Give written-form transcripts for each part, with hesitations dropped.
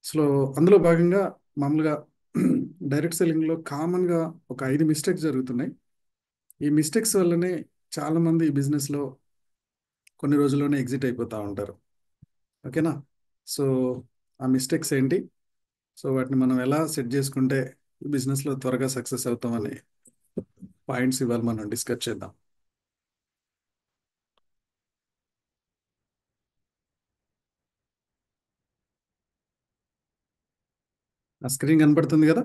So అందులో భాగంగా మామూలుగా డైరెక్ట్ సెల్లింగ్లో కామన్గా ఒక 5 మిస్టేక్స్ జరుగుతున్నాయి. ఈ మిస్టేక్స్ వల్లనే చాలా మంది ఈ బిజినెస్లో కొన్ని రోజుల్లోనే ఎగ్జిట్ అయిపోతూ ఉంటారు. ఓకేనా? సో ఆ మిస్టేక్స్ ఏంటి? సో వాటిని మనం ఎలా సెట్ చేసుకుంటే ఈ బిజినెస్లో త్వరగా సక్సెస్ అవుతామని పాయింట్స్ ఇవాళ మనం డిస్కస్ చేద్దాం. ఆ స్క్రీన్ కనపడుతుంది కదా?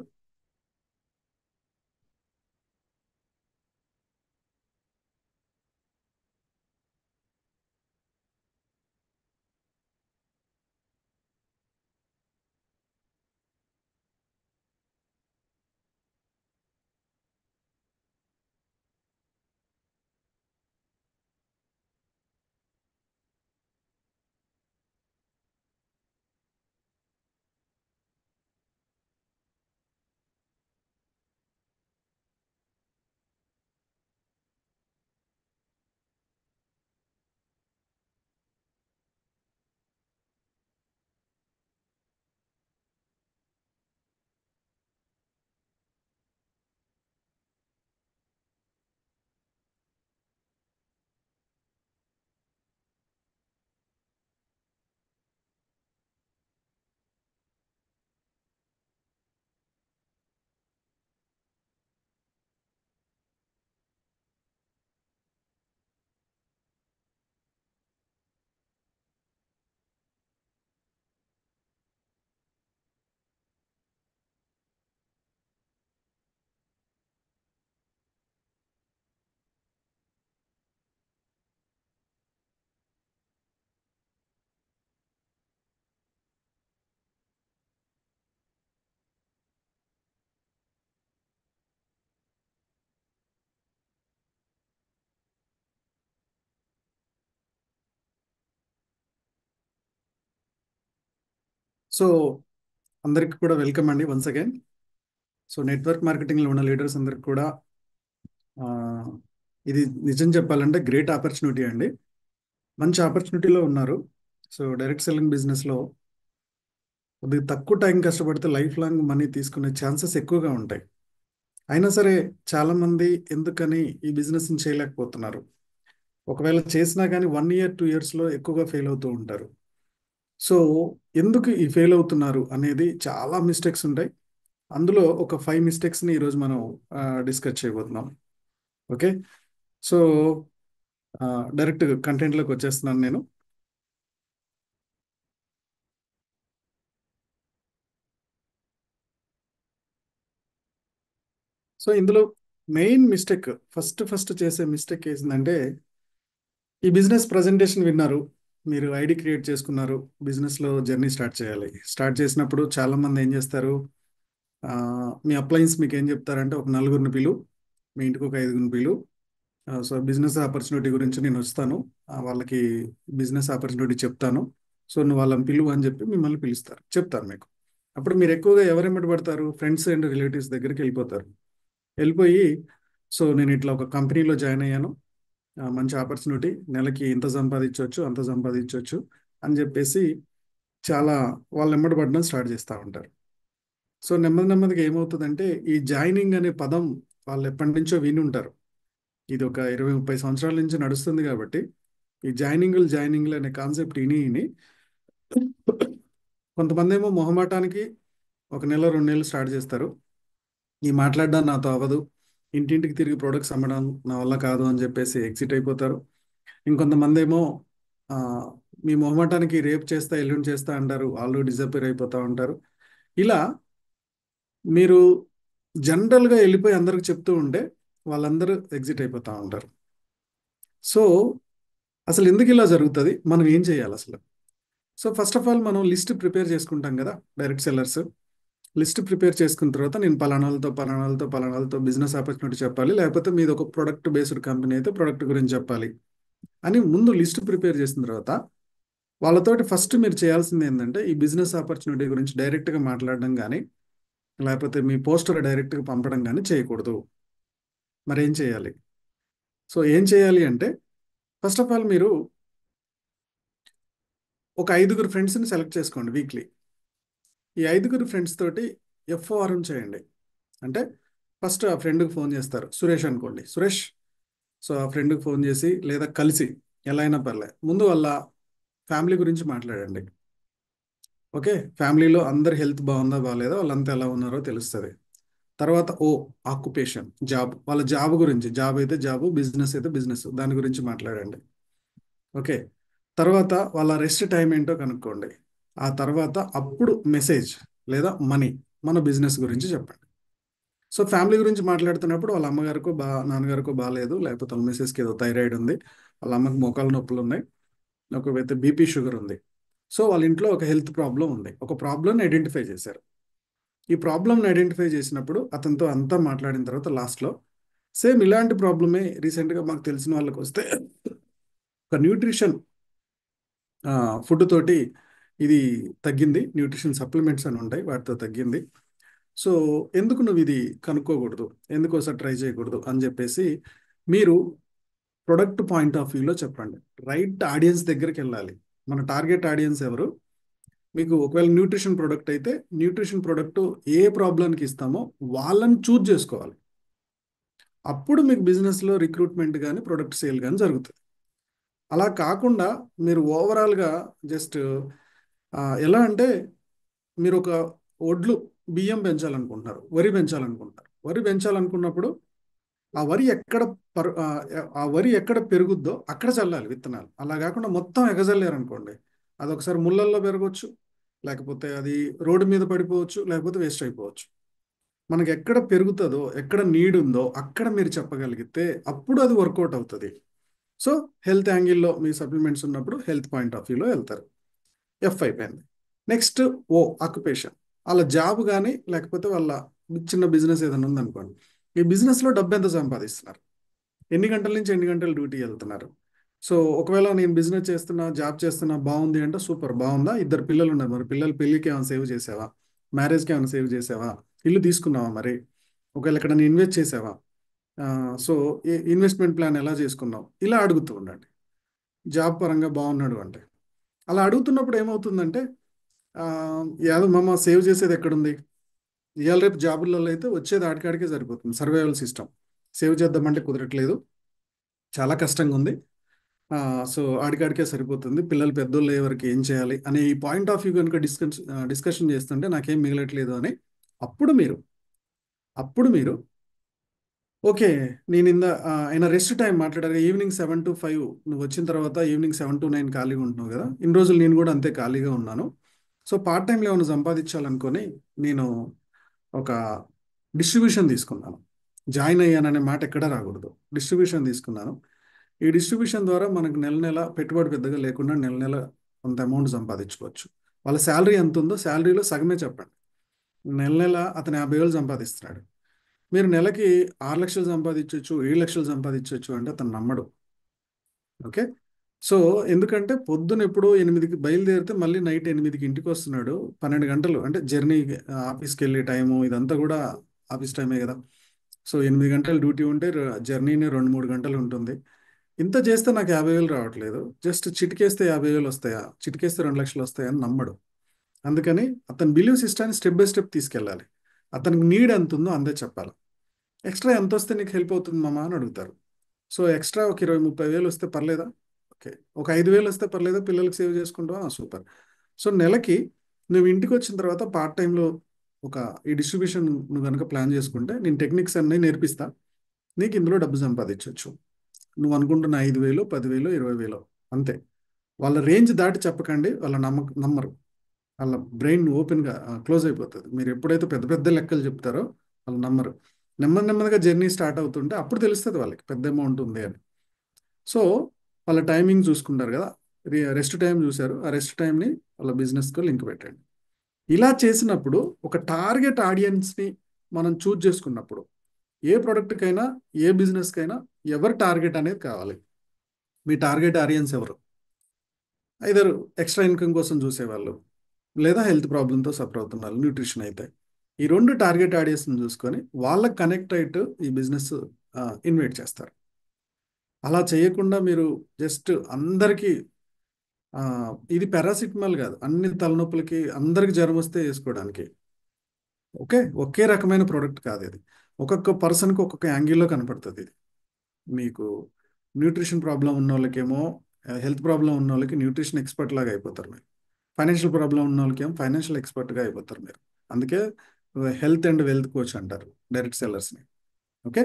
సో అందరికి కూడా వెల్కమ్ అండి వన్స్ అగైన్. సో నెట్వర్క్ మార్కెటింగ్లో ఉన్న లీడర్స్ అందరికి కూడా ఆ, ఇది నిజం చెప్పాలంటే గ్రేట్ ఆపర్చునిటీ అండి. మంచి ఆపర్చునిటీలో ఉన్నారు. సో డైరెక్ట్ సెల్లింగ్ బిజినెస్లో కొద్దిగా తక్కువ టైం కష్టపడితే లైఫ్ లాంగ్ మనీ తీసుకునే ఛాన్సెస్ ఎక్కువగా ఉంటాయి. అయినా సరే చాలామంది ఎందుకని ఈ బిజినెస్ని చేయలేకపోతున్నారు? ఒకవేళ చేసినా కానీ 1 ఇయర్ 2 ఇయర్స్లో ఎక్కువగా ఫెయిల్ అవుతూ ఉంటారు. సో ఎందుకు ఈ ఫెయిల్ అవుతున్నారు అనేది చాలా మిస్టేక్స్ ఉంటాయి. అందులో ఒక 5 మిస్టేక్స్ని ఈరోజు మనం డిస్కస్ చేయబోతున్నాం. ఓకే. సో డైరెక్ట్ కంటెంట్లోకి వచ్చేస్తున్నాను నేను. సో ఇందులో మెయిన్ మిస్టేక్, ఫస్ట్ చేసే మిస్టేక్ ఏంటంటే, ఈ బిజినెస్ ప్రజెంటేషన్ విన్నారు, మీరు ఐడి క్రియేట్ చేసుకున్నారు, బిజినెస్లో జర్నీ స్టార్ట్ చేయాలి. స్టార్ట్ చేసినప్పుడు చాలామంది ఏం చేస్తారు, ఆ, మీ అప్లయన్స్ మీకు ఏం చెప్తారంటే ఒక నలుగురిని పిలు, మీ ఇంటికి ఒక 5గురిని పిలు. సో బిజినెస్ ఆపర్చునిటీ గురించి నేను వస్తాను, వాళ్ళకి బిజినెస్ ఆపర్చునిటీ చెప్తాను. సో నువ్వు వాళ్ళని పిలువు అని చెప్పి మిమ్మల్ని పిలుస్తారు, చెప్తారు మీకు. అప్పుడు మీరు ఎక్కువగా ఎవరెమ్మటి పడతారు? ఫ్రెండ్స్ అండ్ రిలేటివ్స్ దగ్గరికి వెళ్ళిపోతారు. వెళ్ళిపోయి, సో నేను ఇట్లా ఒక కంపెనీలో జాయిన్ అయ్యాను, మంచి ఆపర్చునిటీ, నెలకి ఇంత సంపాదించవచ్చు అంత సంపాదించవచ్చు అని చెప్పేసి చాలా వాళ్ళు ఎమ్మడి పడడం స్టార్ట్ చేస్తూ ఉంటారు. సో నెమ్మది నెమ్మదిగా ఏమవుతుందంటే, ఈ జాయినింగ్ అనే పదం వాళ్ళు ఎప్పటి నుంచో విని ఉంటారు. ఇది ఒక 20-30 సంవత్సరాల నుంచి నడుస్తుంది కాబట్టి ఈ జాయినింగ్లు అనే కాన్సెప్ట్ విని కొంతమంది ఏమో మొహమాటానికి 1 నెల 2 నెలలు స్టార్ట్ చేస్తారు. ఈ మాట్లాడడం నాతో అవ్వదు, ఇంటింటికి తిరిగి ప్రొడక్ట్స్ అమ్మడం నా వల్ల కాదు అని చెప్పేసి ఎగ్జిట్ అయిపోతారు. ఇంకొంతమంది ఏమో ఆ, మీ మొహమాటానికి రేపు చేస్తా ఎల్లుండి చేస్తా అంటారు, వాళ్ళు డిసప్పేర్ అయిపోతూ ఉంటారు. ఇలా మీరు జనరల్గా వెళ్ళిపోయి అందరికి చెప్తూ ఉంటే వాళ్ళందరూ ఎగ్జిట్ అయిపోతూ ఉంటారు. సో అసలు ఎందుకు ఇలా జరుగుతుంది, మనం ఏం చేయాలి అసలు? సో ఫస్ట్ ఆఫ్ ఆల్ మనం లిస్ట్ ప్రిపేర్ చేసుకుంటాం కదా, డైరెక్ట్ సెల్లర్స్. లిస్ట్ ప్రిపేర్ చేసుకున్న తర్వాత నేను పలానాలతో బిజినెస్ ఆపర్చునిటీ చెప్పాలి, లేకపోతే మీది ఒక ప్రొడక్ట్ బేస్డ్ కంపెనీ అయితే ప్రొడక్ట్ గురించి చెప్పాలి అని ముందు లిస్ట్ ప్రిపేర్ చేసిన తర్వాత వాళ్ళతోటి ఫస్ట్ మీరు చేయాల్సింది ఏంటంటే, ఈ బిజినెస్ ఆపర్చునిటీ గురించి డైరెక్ట్గా మాట్లాడడం కానీ, లేకపోతే మీ పోస్టర్ డైరెక్ట్గా పంపడం కానీ చేయకూడదు. మరి ఏం చేయాలి? సో ఏం చేయాలి అంటే, ఫస్ట్ ఆఫ్ ఆల్ మీరు ఒక 5గురు ఫ్రెండ్స్ని సెలెక్ట్ చేసుకోండి వీక్లీ. ఈ ఐదుగురు ఫ్రెండ్స్ తోటి ఎఫ్ఓఆర్ఎం చేయండి. అంటే ఫస్ట్ ఆ ఫ్రెండ్కి ఫోన్ చేస్తారు, సురేష్ అనుకోండి, సురేష్. సో ఆ ఫ్రెండ్కి ఫోన్ చేసి లేదా కలిసి ఎలా అయినా పర్లే, ముందు వాళ్ళ ఫ్యామిలీ గురించి మాట్లాడండి. ఓకే, ఫ్యామిలీలో అందరి హెల్త్ బాగుందా బాగాలేదా, వాళ్ళంతా ఎలా ఉన్నారో తెలుస్తుంది. తర్వాత ఆక్యుపేషన్, జాబ్, వాళ్ళ జాబ్ గురించి, జాబ్ అయితే జాబ్, బిజినెస్ అయితే బిజినెస్, దాని గురించి మాట్లాడండి. ఓకే, తర్వాత వాళ్ళ రెస్ట్ టైం ఏంటో కనుక్కోండి. ఆ తర్వాత అప్పుడు మెసేజ్ లేదా మనీ, మన బిజినెస్ గురించి చెప్పండి. సో ఫ్యామిలీ గురించి మాట్లాడుతున్నప్పుడు వాళ్ళ అమ్మగారికో నాన్నగారికో బాగాలేదు, లేకపోతే వాళ్ళ మిసెస్కి ఏదో థైరాయిడ్ ఉంది, వాళ్ళ అమ్మకి మోకాలు నొప్పులు ఉన్నాయి, ఒకవైతే బీపీ షుగర్ ఉంది. సో వాళ్ళ ఇంట్లో ఒక హెల్త్ ప్రాబ్లం ఉంది, ఒక ప్రాబ్లమ్ని ఐడెంటిఫై చేశారు. ఈ ప్రాబ్లమ్ని ఐడెంటిఫై చేసినప్పుడు అతనితో అంతా మాట్లాడిన తర్వాత లాస్ట్లో సేమ్ ఇలాంటి ప్రాబ్లమే రీసెంట్గా మాకు తెలిసిన వాళ్ళకి వస్తే ఒక న్యూట్రిషన్ ఫుడ్ తోటి ఇది తగ్గింది, న్యూట్రిషన్ సప్లిమెంట్స్ అని ఉంటాయి, వాటితో తగ్గింది. సో ఎందుకు నువ్వు ఇది కనుక్కోకూడదు, ఎందుకు ఒకసారి ట్రై చేయకూడదు అని చెప్పేసి మీరు ప్రొడక్ట్ పాయింట్ ఆఫ్ వ్యూలో చెప్పండి. రైట్ ఆడియన్స్ దగ్గరికి వెళ్ళాలి. మన టార్గెట్ ఆడియన్స్ ఎవరు? మీకు ఒకవేళ న్యూట్రిషన్ ప్రోడక్ట్ అయితే న్యూట్రిషన్ ప్రోడక్ట్ ఏ ప్రాబ్లంకి ఇస్తామో వాళ్ళని చూజ్ చేసుకోవాలి. అప్పుడు మీకు బిజినెస్లో రిక్రూట్మెంట్ కానీ ప్రొడక్ట్ సేల్ కానీ జరుగుతుంది. అలా కాకుండా మీరు ఓవరాల్గా జస్ట్ ఎలా అంటే మీరు ఒక ఒడ్లు, బియ్యం పెంచాలనుకుంటున్నారు, వరి పెంచాలనుకుంటున్నారు. వరి పెంచాలనుకున్నప్పుడు ఆ వరి ఎక్కడ ఆ వరి ఎక్కడ పెరుగుద్దో అక్కడ చల్లాలి విత్తనాలు. అలా కాకుండా మొత్తం ఎగజల్లారు అనుకోండి, అది ఒకసారి ముళ్ళల్లో పెరగవచ్చు, లేకపోతే అది రోడ్డు మీద పడిపోవచ్చు, లేకపోతే వేస్ట్ అయిపోవచ్చు. మనకి ఎక్కడ పెరుగుతుందో, ఎక్కడ నీడ్ ఉందో అక్కడ మీరు చెప్పగలిగితే అప్పుడు అది వర్కౌట్ అవుతుంది. సో హెల్త్ యాంగిల్లో మీ సప్లిమెంట్స్ ఉన్నప్పుడు హెల్త్ పాయింట్ ఆఫ్ వ్యూలో వెళ్తారు. అయిపోయింది. నెక్స్ట్ ఆక్యుపేషన్, వాళ్ళ జాబ్ కానీ లేకపోతే వాళ్ళ చిన్న బిజినెస్ ఏదైనా ఉందనుకోండి, ఈ బిజినెస్లో డబ్బు ఎంత సంపాదిస్తున్నారు, ఎన్ని గంటల నుంచి ఎన్ని గంటలు డ్యూటీ వెళ్తున్నారు. సో ఒకవేళ నేను బిజినెస్ చేస్తున్నా, జాబ్ చేస్తున్నా, బాగుంది అంటే సూపర్, బాగుందా, ఇద్దరు పిల్లలు ఉన్నారు, మరి పిల్లల పెళ్ళికి ఏమైనా సేవ్ చేసావా, మ్యారేజ్కి ఏమైనా సేవ్ చేసావా, ఇల్లు తీసుకున్నావా, మరి ఒకవేళ ఎక్కడ నేను ఇన్వెస్ట్ చేసావా, సో ఇన్వెస్ట్మెంట్ ప్లాన్ ఎలా చేసుకున్నావు, ఇలా అడుగుతూ ఉండండి. జాబ్ పరంగా బాగున్నాడు అంటే అలా అడుగుతున్నప్పుడు ఏమవుతుందంటే ఆ, యాదో మామ సేవ్ చేసేది ఎక్కడుంది, ఇవాళ రేపు జాబులలో అయితే వచ్చేది ఆడికాడికే సరిపోతుంది, సర్వైవల్ సిస్టమ్. సేవ్ చేద్దామంటే కుదరట్లేదు, చాలా కష్టంగా ఉంది. సో ఆడికాడికే సరిపోతుంది, పిల్లలు పెద్దోళ్ళు అయ్యే వరకు ఏం చేయాలి అనే ఈ పాయింట్ ఆఫ్ వ్యూ కనుక డిస్కషన్ చేస్తుంటే నాకేం మిగలట్లేదు అని అప్పుడు మీరు అప్పుడు మీరు ఓకే, నేను ఆయన రెస్ట్ టైం మాట్లాడారు, ఈవినింగ్ 7 to 5, నువ్వు వచ్చిన తర్వాత ఈవినింగ్ 7 to 9 ఖాళీగా ఉంటున్నావు కదా, ఇన్ని రోజులు నేను కూడా అంతే ఖాళీగా ఉన్నాను. సో పార్ట్ టైంలో ఏమైనా సంపాదించాలనుకొని నేను ఒక డిస్ట్రిబ్యూషన్ తీసుకున్నాను. జాయిన్ అయ్యాననే మాట ఎక్కడా రాకూడదు, డిస్ట్రిబ్యూషన్ తీసుకున్నాను. ఈ డిస్ట్రిబ్యూషన్ ద్వారా మనకు నెల నెల పెట్టుబడి పెద్దగా లేకుండా నెల నెల కొంత అమౌంట్ సంపాదించుకోవచ్చు. వాళ్ళ శాలరీ ఎంత ఉందో శాలరీలో సగమే చెప్పండి. నెల నెల అతను 50,000 సంపాదిస్తున్నాడు, మీరు నెలకి 6 లక్షలు సంపాదించవచ్చు, 7 లక్షలు సంపాదించవచ్చు అంటే అతను నమ్మడు. ఓకే, సో ఎందుకంటే పొద్దున ఎప్పుడో 8కి బయలుదేరితే మళ్ళీ నైట్ 8కి ఇంటికి వస్తున్నాడు, 12 గంటలు అంటే జర్నీ, ఆఫీస్కి వెళ్ళే టైము ఇదంతా కూడా ఆఫీస్ టైమే కదా. సో 8 గంటలు డ్యూటీ ఉంటే జర్నీనే 2-3 గంటలు ఉంటుంది. ఇంత చేస్తే నాకు 50,000 రావట్లేదు, జస్ట్ చిటికేస్తే 50,000 వస్తాయా, చిటికేస్తే 2 లక్షలు వస్తాయా అని నమ్మడు. అందుకని అతని బిలీవ్ సిస్టాన్ని స్టెప్ బై స్టెప్ తీసుకెళ్ళాలి. అతనికి నీడ్ ఎంత ఉందో అందే చెప్పాలి. ఎక్స్ట్రా ఎంత వస్తే నీకు హెల్ప్ అవుతుంది మామా అని అడుగుతారు. సో ఎక్స్ట్రా ఒక 20-30 వేలు వస్తే పర్లేదా, ఓకే, ఒక 5,000 వస్తే పర్లేదా, పిల్లలకి సేవ్ చేసుకుంటావా, సూపర్. సో నెలకి నువ్వు ఇంటికి వచ్చిన తర్వాత పార్ట్ టైంలో ఒక ఈ డిస్ట్రిబ్యూషన్ నువ్వు కనుక ప్లాన్ చేసుకుంటే నేను టెక్నిక్స్ అన్నీ నేర్పిస్తా, నీకు ఇందులో డబ్బు సంపాదించవచ్చు. నువ్వు అనుకుంటున్న 5,000, 10,000, 20,000 అంతే. వాళ్ళ రేంజ్ దాటి చెప్పకండి, వాళ్ళ నమ్మరు, వాళ్ళ బ్రెయిన్ ఓపెన్గా క్లోజ్ అయిపోతుంది. మీరు ఎప్పుడైతే పెద్ద పెద్ద లెక్కలు చెప్తారో వాళ్ళు నమ్మరు. నెమ్మది నెమ్మదిగా జర్నీ స్టార్ట్ అవుతుంటే అప్పుడు తెలుస్తుంది వాళ్ళకి పెద్ద అమౌంట్ ఉంది అని. సో వాళ్ళ టైమింగ్ చూసుకుంటారు కదా, రెస్ట్ టైం చూశారు, ఆ రెస్ట్ టైంని వాళ్ళ బిజినెస్తో లింక్ పెట్టండి. ఇలా చేసినప్పుడు ఒక టార్గెట్ ఆడియన్స్ని మనం చూజ్ చేసుకున్నప్పుడు ఏ ప్రోడక్ట్కైనా ఏ బిజినెస్కైనా ఎవరు టార్గెట్ అనేది కావాలి. మీ టార్గెట్ ఆడియన్స్ ఎవరు? ఐదర్ ఎక్స్ట్రా ఇన్కమ్ కోసం చూసేవాళ్ళు, లేదా హెల్త్ ప్రాబ్లంతో సఫర్ అవుతున్న వాళ్ళు, న్యూట్రిషన్ అయితే. ఈ రెండు టార్గెట్ ఆడియన్స్ని చూసుకొని వాళ్ళకి కనెక్ట్ అయితే ఈ బిజినెస్ ఇన్వైట్ చేస్తారు. అలా చేయకుండా మీరు జస్ట్ అందరికీ ఇది పారాసిటమాల్ కాదు, అన్ని తలనొప్పులకి అందరికి జ్వరం వస్తే వేసుకోవడానికి. ఓకే, ఒకే రకమైన ప్రోడక్ట్ కాదు ఇది. ఒక్కొక్క పర్సన్కి ఒక్కొక్క యాంగిల్లో కనపడుతుంది ఇది. మీకు న్యూట్రిషన్ ప్రాబ్లం ఉన్న వాళ్ళకేమో, హెల్త్ ప్రాబ్లం ఉన్న వాళ్ళకి న్యూట్రిషన్ ఎక్స్పర్ట్ లాగా అయిపోతారు మీరు. ఫైనాన్షియల్ ప్రాబ్లం ఉన్న వాళ్ళకేమో ఫైనాన్షియల్ ఎక్స్పర్ట్గా అయిపోతారు మీరు. అందుకే హెల్త్ అండ్ వెల్త్ కోచ్ అంటారు డైరెక్ట్ సెల్లర్స్ని. ఓకే,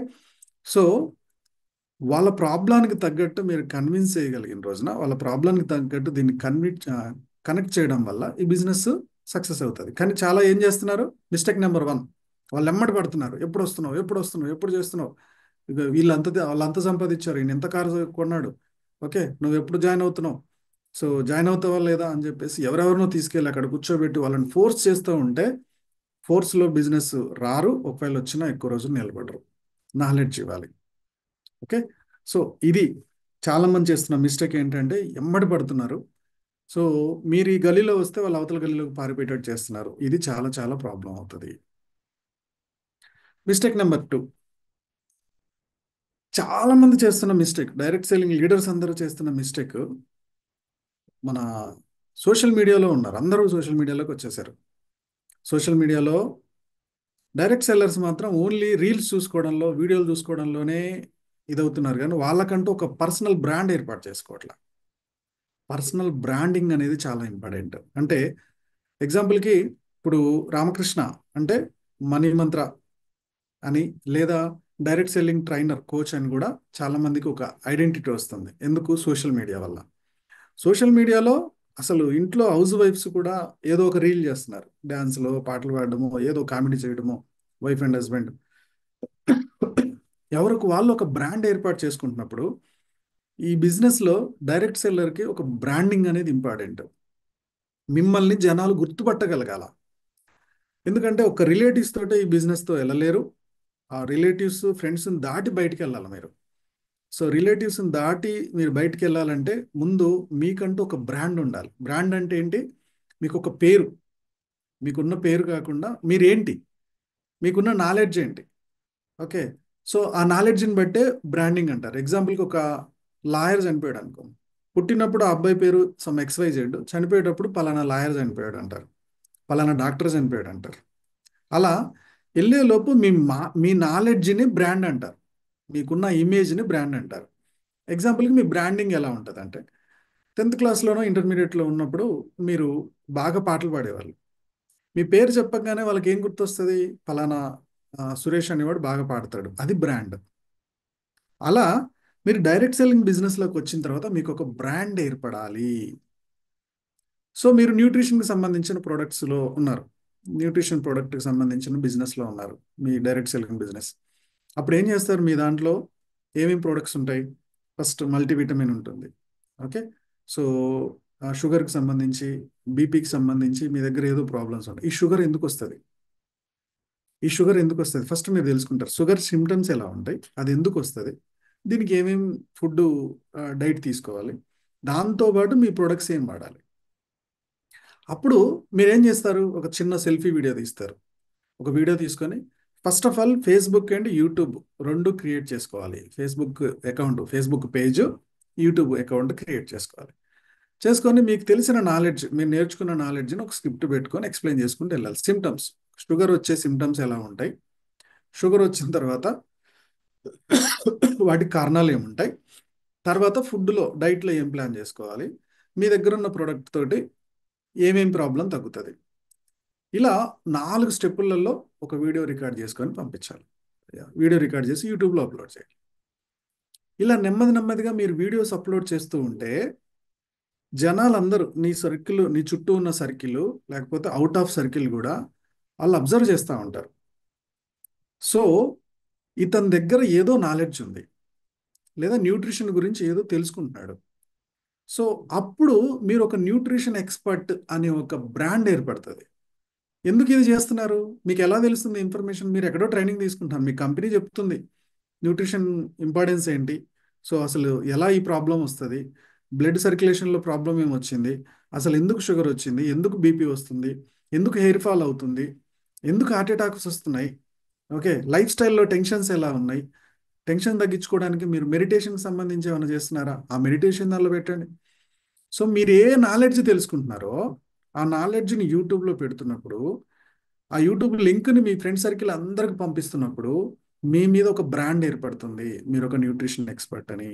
సో వాళ్ళ ప్రాబ్లానికి తగ్గట్టు మీరు కన్విన్స్ చేయగలిగిన రోజున, వాళ్ళ ప్రాబ్లానికి తగ్గట్టు దీన్ని కనెక్ట్ చేయడం వల్ల ఈ బిజినెస్ సక్సెస్ అవుతుంది. కానీ చాలా ఏం చేస్తున్నారు, మిస్టేక్ నెంబర్ 1, వాళ్ళు ఎమ్మటి పడుతున్నారు. ఎప్పుడు వస్తున్నావు, ఎప్పుడు వస్తున్నావు, ఎప్పుడు చేస్తున్నావు, ఇక వాళ్ళంతా సంపాదించారు, ఈయన ఎంత కారు కొన్నాడు, ఓకే నువ్వు ఎప్పుడు జాయిన్ అవుతున్నావు, సో జాయిన్ అవుతావా లేదా అని చెప్పేసి ఎవరెవరినో తీసుకెళ్ళి అక్కడ కూర్చోబెట్టి వాళ్ళని ఫోర్స్ చేస్తూ ఉంటే ఫోర్స్లో బిజినెస్ రారు. ఒకవేళ వచ్చినా ఎక్కువ రోజులు నిలబడరు. నాలెడ్జ్ ఇవ్వాలి. ఓకే, సో ఇది చాలా మంది చేస్తున్న మిస్టేక్ ఏంటంటే ఎమ్మడి పడుతున్నారు. సో మీరు ఈ గలీలో వస్తే వాళ్ళు అవతల గలీలోకి పారిపోయేటట్టు చేస్తున్నారు. ఇది చాలా చాలా ప్రాబ్లం అవుతుంది. మిస్టేక్ నెంబర్ 2, చాలా మంది చేస్తున్న మిస్టేక్, డైరెక్ట్ సెల్లింగ్ లీడర్స్ అందరూ చేస్తున్న మిస్టేక్, మన సోషల్ మీడియాలో ఉన్నారు, అందరూ సోషల్ మీడియాలోకి వచ్చేసారు. సోషల్ మీడియాలో డైరెక్ట్ సెల్లర్స్ మాత్రం ఓన్లీ రీల్స్ చూసుకోవడంలో, వీడియోలు చూసుకోవడంలోనే ఇదవుతున్నారు. కానీ వాళ్ళకంటూ ఒక పర్సనల్ బ్రాండ్ ఏర్పాటు చేసుకోవట్లే. పర్సనల్ బ్రాండింగ్ అనేది చాలా ఇంపార్టెంట్. అంటే ఎగ్జాంపుల్కి ఇప్పుడు రామకృష్ణ అంటే మనీ మంత్ర అని, లేదా డైరెక్ట్ సెల్లింగ్ ట్రైనర్ కోచ్ అని కూడా చాలా మందికి ఒక ఐడెంటిటీ వస్తుంది. ఎందుకు? సోషల్ మీడియా వల్ల. సోషల్ మీడియాలో అసలు ఇంట్లో హౌస్ వైఫ్స్ కూడా ఏదో ఒక రీల్ చేస్తున్నారు, డ్యాన్స్లో పాటలు పాడడమో, ఏదో కామెడీ చేయడమో, వైఫ్ అండ్ హస్బెండ్ ఎవరికి వాళ్ళు ఒక బ్రాండ్ ఏర్పాటు చేసుకుంటున్నప్పుడు ఈ బిజినెస్లో డైరెక్ట్ సెల్లర్కి ఒక బ్రాండింగ్ అనేది ఇంపార్టెంట్. మిమ్మల్ని జనాలు గుర్తుపట్టగలగాల. ఎందుకంటే ఒక రిలేటివ్స్ తోటే ఈ బిజినెస్తో వెళ్ళలేరు. ఆ రిలేటివ్స్ ఫ్రెండ్స్ని దాటి బయటికి వెళ్ళాలి మీరు. సో రిలేటివ్స్ని దాటి మీరు బయటికి వెళ్ళాలంటే ముందు మీకంటూ ఒక బ్రాండ్ ఉండాలి. బ్రాండ్ అంటే ఏంటి? మీకు ఒక పేరు, మీకున్న పేరు కాకుండా మీరేంటి, మీకున్న నాలెడ్జ్ ఏంటి. ఓకే, సో ఆ నాలెడ్జ్ని బట్టే బ్రాండింగ్ అంటారు. ఎగ్జాంపుల్కి ఒక లాయర్ చనిపోయాడు అనుకో, పుట్టినప్పుడు ఆ అబ్బాయి పేరు సమ్ XYZ, చనిపోయేటప్పుడు పలానా లాయర్ చనిపోయాడు అంటారు, పలానా డాక్టర్ చనిపోయాడు అంటారు. అలా వెళ్ళేలోపు మీ నాలెడ్జ్ని బ్రాండ్ అంటారు, మీకున్న ఇమేజ్ని బ్రాండ్ అంటారు. ఎగ్జాంపుల్కి మీ బ్రాండింగ్ ఎలా ఉంటుంది అంటే, 10th క్లాస్లోనో ఇంటర్మీడియట్లో ఉన్నప్పుడు మీరు బాగా పాటలు పాడేవాళ్ళు. మీ పేరు చెప్పగానే వాళ్ళకి ఏం గుర్తొస్తుంది? ఫలానా సురేష్ అనేవాడు బాగా పాడతాడు, అది బ్రాండ్. అలా మీరు డైరెక్ట్ సెల్లింగ్ బిజినెస్లోకి వచ్చిన తర్వాత మీకు ఒక బ్రాండ్ ఏర్పడాలి. సో మీరు న్యూట్రిషన్కి సంబంధించిన ప్రొడక్ట్స్లో ఉన్నారు, న్యూట్రిషన్ ప్రోడక్ట్కి సంబంధించిన బిజినెస్లో ఉన్నారు, మీ డైరెక్ట్ సెల్లింగ్ బిజినెస్. అప్పుడు ఏం చేస్తారు? మీ దాంట్లో ఏమేమి ప్రోడక్ట్స్ ఉంటాయి? ఫస్ట్ మల్టీవిటమిన్ ఉంటుంది. ఓకే, సో షుగర్కి సంబంధించి, బీపీకి సంబంధించి మీ దగ్గర ఏదో ప్రాబ్లమ్స్ ఉంటాయి. ఈ షుగర్ ఎందుకు వస్తుంది ఫస్ట్ మీరు తెలుసుకుంటారు. షుగర్ సిమ్టమ్స్ ఎలా ఉంటాయి, అది ఎందుకు వస్తుంది, దీనికి ఏమేమి ఫుడ్ డైట్ తీసుకోవాలి, దాంతోపాటు మీ ప్రొడక్ట్స్ ఏం వాడాలి. అప్పుడు మీరేం చేస్తారు? ఒక చిన్న సెల్ఫీ వీడియో తీస్తారు. ఒక వీడియో తీసుకొని first of all Facebook and YouTube రెండు క్రియేట్ చేసుకోవాలి. Facebook page, YouTube account create చేసుకోవాలి. చేసుకొని మీకు తెలిసిన నాలెడ్జ్, మీరు నేర్చుకున్న నాలెడ్జ్ని ఒక స్క్రిప్ట్ పెట్టుకొని ఎక్స్ప్లెయిన్ చేసుకుంటూ వెళ్ళాలి. సిమ్టమ్స్, షుగర్ వచ్చే సిమ్టమ్స్ ఎలా ఉంటాయి, షుగర్ వచ్చిన తర్వాత వాటికి కారణాలు ఏముంటాయి, తర్వాత ఫుడ్లో డైట్లో ఏం ప్లాన్ చేసుకోవాలి, మీ దగ్గర ఉన్న ప్రోడక్ట్ తోటి ఏమేం ప్రాబ్లం తగ్గుతుంది. ఇలా 4 స్టెప్పులలో ఒక వీడియో రికార్డ్ చేసుకొని పంపించాలి. వీడియో రికార్డ్ చేసి యూట్యూబ్లో అప్లోడ్ చేయాలి. ఇలా నెమ్మది నెమ్మదిగా మీరు వీడియోస్ అప్లోడ్ చేస్తూ ఉంటే జనాలందరూ నీ చుట్టూ ఉన్న సర్కిల్, లేకపోతే అవుట్ ఆఫ్ సర్కిల్ కూడా వాళ్ళు అబ్జర్వ్ చేస్తూ ఉంటారు. సో ఇతని దగ్గర ఏదో నాలెడ్జ్ ఉంది, లేదా న్యూట్రిషన్ గురించి ఏదో తెలుసుకుంటున్నాడు. సో అప్పుడు మీరు ఒక న్యూట్రిషన్ ఎక్స్పర్ట్ అనే ఒక బ్రాండ్ ఏర్పడుతుంది. ఎందుకు ఇది చేస్తున్నారు? మీకు ఎలా తెలుస్తుంది ఇన్ఫర్మేషన్? మీరు ఎక్కడో ట్రైనింగ్ తీసుకుంటారు, మీ కంపెనీ చెప్తుంది న్యూట్రిషన్ ఇంపార్టెన్స్ ఏంటి, సో అసలు ఎలా ఈ ప్రాబ్లం వస్తుంది, బ్లడ్ సర్క్యులేషన్లో ప్రాబ్లం ఏమొచ్చింది, అసలు ఎందుకు షుగర్ వచ్చింది, ఎందుకు బీపీ వస్తుంది, ఎందుకు హెయిర్ ఫాల్ అవుతుంది, ఎందుకు హార్ట్ అటాక్స్ వస్తున్నాయి, ఓకే లైఫ్ స్టైల్లో టెన్షన్స్ ఎలా ఉన్నాయి, టెన్షన్ తగ్గించుకోవడానికి మీరు మెడిటేషన్కి సంబంధించి ఏమైనా చేస్తున్నారా, ఆ మెడిటేషన్ దానిలో పెట్టండి. సో మీరు ఏ నాలెడ్జ్ తెలుసుకుంటున్నారో ఆ నాలెడ్జ్ని యూట్యూబ్లో పెడుతున్నప్పుడు, ఆ యూట్యూబ్ లింక్ని మీ ఫ్రెండ్ సర్కిల్ అందరికి పంపిస్తున్నప్పుడు మీ మీద ఒక బ్రాండ్ ఏర్పడుతుంది. మీరు ఒక న్యూట్రిషన్ ఎక్స్పర్ట్ అని.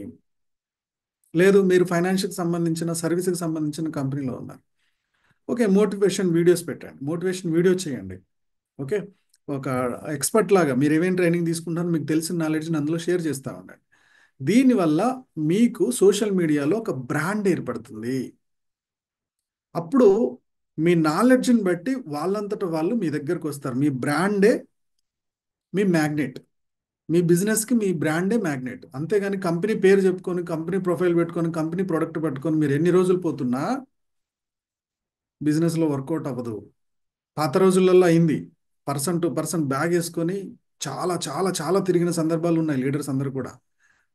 లేదు, మీరు ఫైనాన్షియల్కి సంబంధించిన సర్వీస్కి సంబంధించిన కంపెనీలో ఉన్నారు. ఓకే, మోటివేషన్ వీడియోస్ పెట్టండి, మోటివేషన్ వీడియో చేయండి. ఓకే, ఒక ఎక్స్పర్ట్ లాగా మీరు ఏమేమి ట్రైనింగ్ తీసుకుంటారో మీకు తెలిసిన నాలెడ్జ్ని అందులో షేర్ చేస్తూ ఉండండి. దీనివల్ల మీకు సోషల్ మీడియాలో ఒక బ్రాండ్ ఏర్పడుతుంది. అప్పుడు మీ నాలెడ్జ్ని బట్టి వాళ్ళంతట వాళ్ళు మీ దగ్గరకు వస్తారు. మీ బ్రాండే మీ మ్యాగ్నెట్. మీ బిజినెస్కి మీ బ్రాండే మ్యాగ్నెట్. అంతేగాని కంపెనీ పేరు చెప్పుకొని, కంపెనీ ప్రొఫైల్ పెట్టుకొని, కంపెనీ ప్రొడక్ట్ పట్టుకొని మీరు ఎన్ని రోజులు పోతున్నా బిజినెస్లో వర్కౌట్ అవ్వదు. పాత రోజులలో అయింది. పర్సన్ టు పర్సన్ బ్యాగ్ వేసుకొని చాలా చాలా చాలా తిరిగిన సందర్భాలు ఉన్నాయి. లీడర్స్ అందరూ కూడా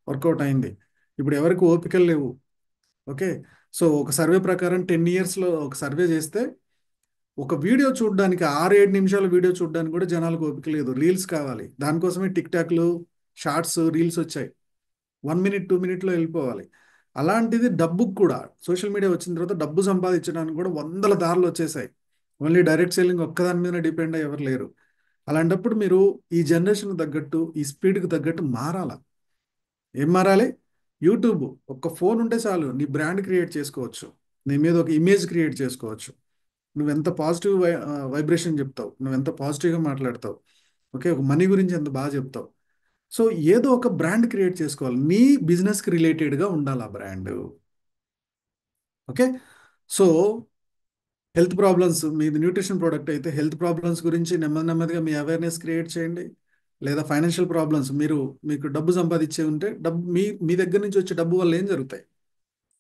వర్కౌట్ అయింది. ఇప్పుడు ఎవరికి ఓపికలు లేవు. ఓకే, సో ఒక సర్వే ప్రకారం 10 ఇయర్స్లో ఒక సర్వే చేస్తే ఒక వీడియో చూడడానికి 6-7 నిమిషాల వీడియో చూడడానికి కూడా జనాలకు ఓపిక లేదు. రీల్స్ కావాలి. దానికోసమే టిక్ టాక్లు, షార్ట్స్, రీల్స్ వచ్చాయి. 1 మినిట్ 2 మినిట్లో వెళ్ళిపోవాలి. అలాంటిది డబ్బుకు కూడా సోషల్ మీడియా వచ్చిన తర్వాత డబ్బు సంపాదించడానికి కూడా వందల దారులు వచ్చేసాయి. ఓన్లీ డైరెక్ట్ సెల్లింగ్ ఒక్కదాని మీద డిపెండ్ అయ్యి ఎవరు లేరు. అలాంటప్పుడు మీరు ఈ జనరేషన్ తగ్గట్టు, ఈ స్పీడ్కి తగ్గట్టు మారాల. ఏం మారాలి? యూట్యూబ్ ఒక్క ఫోన్ ఉంటే చాలు, నీ బ్రాండ్ క్రియేట్ చేసుకోవచ్చు. నీ మీద ఒక ఇమేజ్ క్రియేట్ చేసుకోవచ్చు. నువ్వెంత పాజిటివ్ వైబ్రేషన్ చెప్తావు, నువ్వెంత పాజిటివ్గా మాట్లాడతావు. ఓకే, ఒక మనీ గురించి ఎంత బాగా చెప్తావు. సో ఏదో ఒక బ్రాండ్ క్రియేట్ చేసుకోవాలి. నీ బిజినెస్కి రిలేటెడ్గా ఉండాలి ఆ brand. Okay, so health problems, మీది న్యూట్రిషన్ ప్రోడక్ట్ అయితే హెల్త్ ప్రాబ్లమ్స్ గురించి నెమ్మది నెమ్మదిగా మీ అవేర్నెస్ క్రియేట్ చేయండి. లేదా ఫైనాన్షియల్ ప్రాబ్లమ్స్, మీకు డబ్బు సంపాదించే ఉంటే డబ్బు మీ మీ దగ్గర నుంచి వచ్చే డబ్బు వల్ల ఏం జరుగుతాయి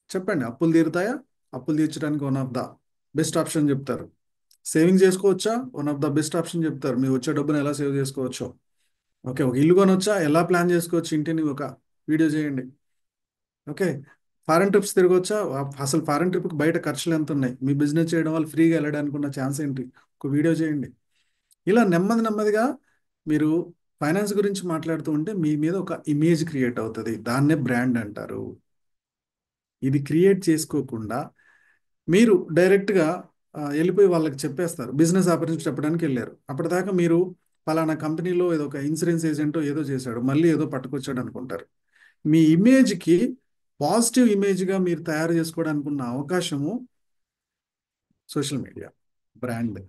చెప్పండి. అప్పులు తీరుతాయా? అప్పులు తీర్చడానికి one of the best option చెప్తారు. సేవింగ్ చేసుకోవచ్చా? One of the best option చెప్తారు. మీ వచ్చే డబ్బును ఎలా సేవ్ చేసుకోవచ్చో. ఓకే, ఒక ఇల్లు కొనొచ్చా? ఎలా ప్లాన్ చేసుకోవచ్చు ఇంటిని, ఒక వీడియో చేయండి. ఓకే, ఫారెన్ ట్రిప్స్ తిరగవచ్చా? అసలు ఫారెన్ ట్రిప్కి బయట ఖర్చులు ఎంత ఉన్నాయి? మీ బిజినెస్ చేయడం వల్ల ఫ్రీగా వెళ్ళడానికి ఉన్న ఛాన్స్ ఏంటి? ఒక వీడియో చేయండి. ఇలా నెమ్మది నెమ్మదిగా మీరు ఫైనాన్స్ గురించి మాట్లాడుతూ ఉంటే మీ మీద ఒక ఇమేజ్ క్రియేట్ అవుతుంది. దాన్నే బ్రాండ్ అంటారు. ఇది క్రియేట్ చేసుకోకుండా మీరు డైరెక్ట్గా వెళ్ళిపోయి వాళ్ళకి చెప్పేస్తారు. బిజినెస్ ఆపర్చునిటీ చెప్పడానికి వెళ్ళారు. అప్పటిదాకా మీరు పలానా కంపెనీలో ఏదో ఒక ఇన్సూరెన్స్ ఏజెంటో ఏదో చేశాడు, మళ్ళీ ఏదో పట్టుకొచ్చాడు అనుకుంటారు. మీ ఇమేజ్కి పాజిటివ్ ఇమేజ్గా మీరు తయారు చేసుకోవడానికి ఉన్న అవకాశము social media. Brand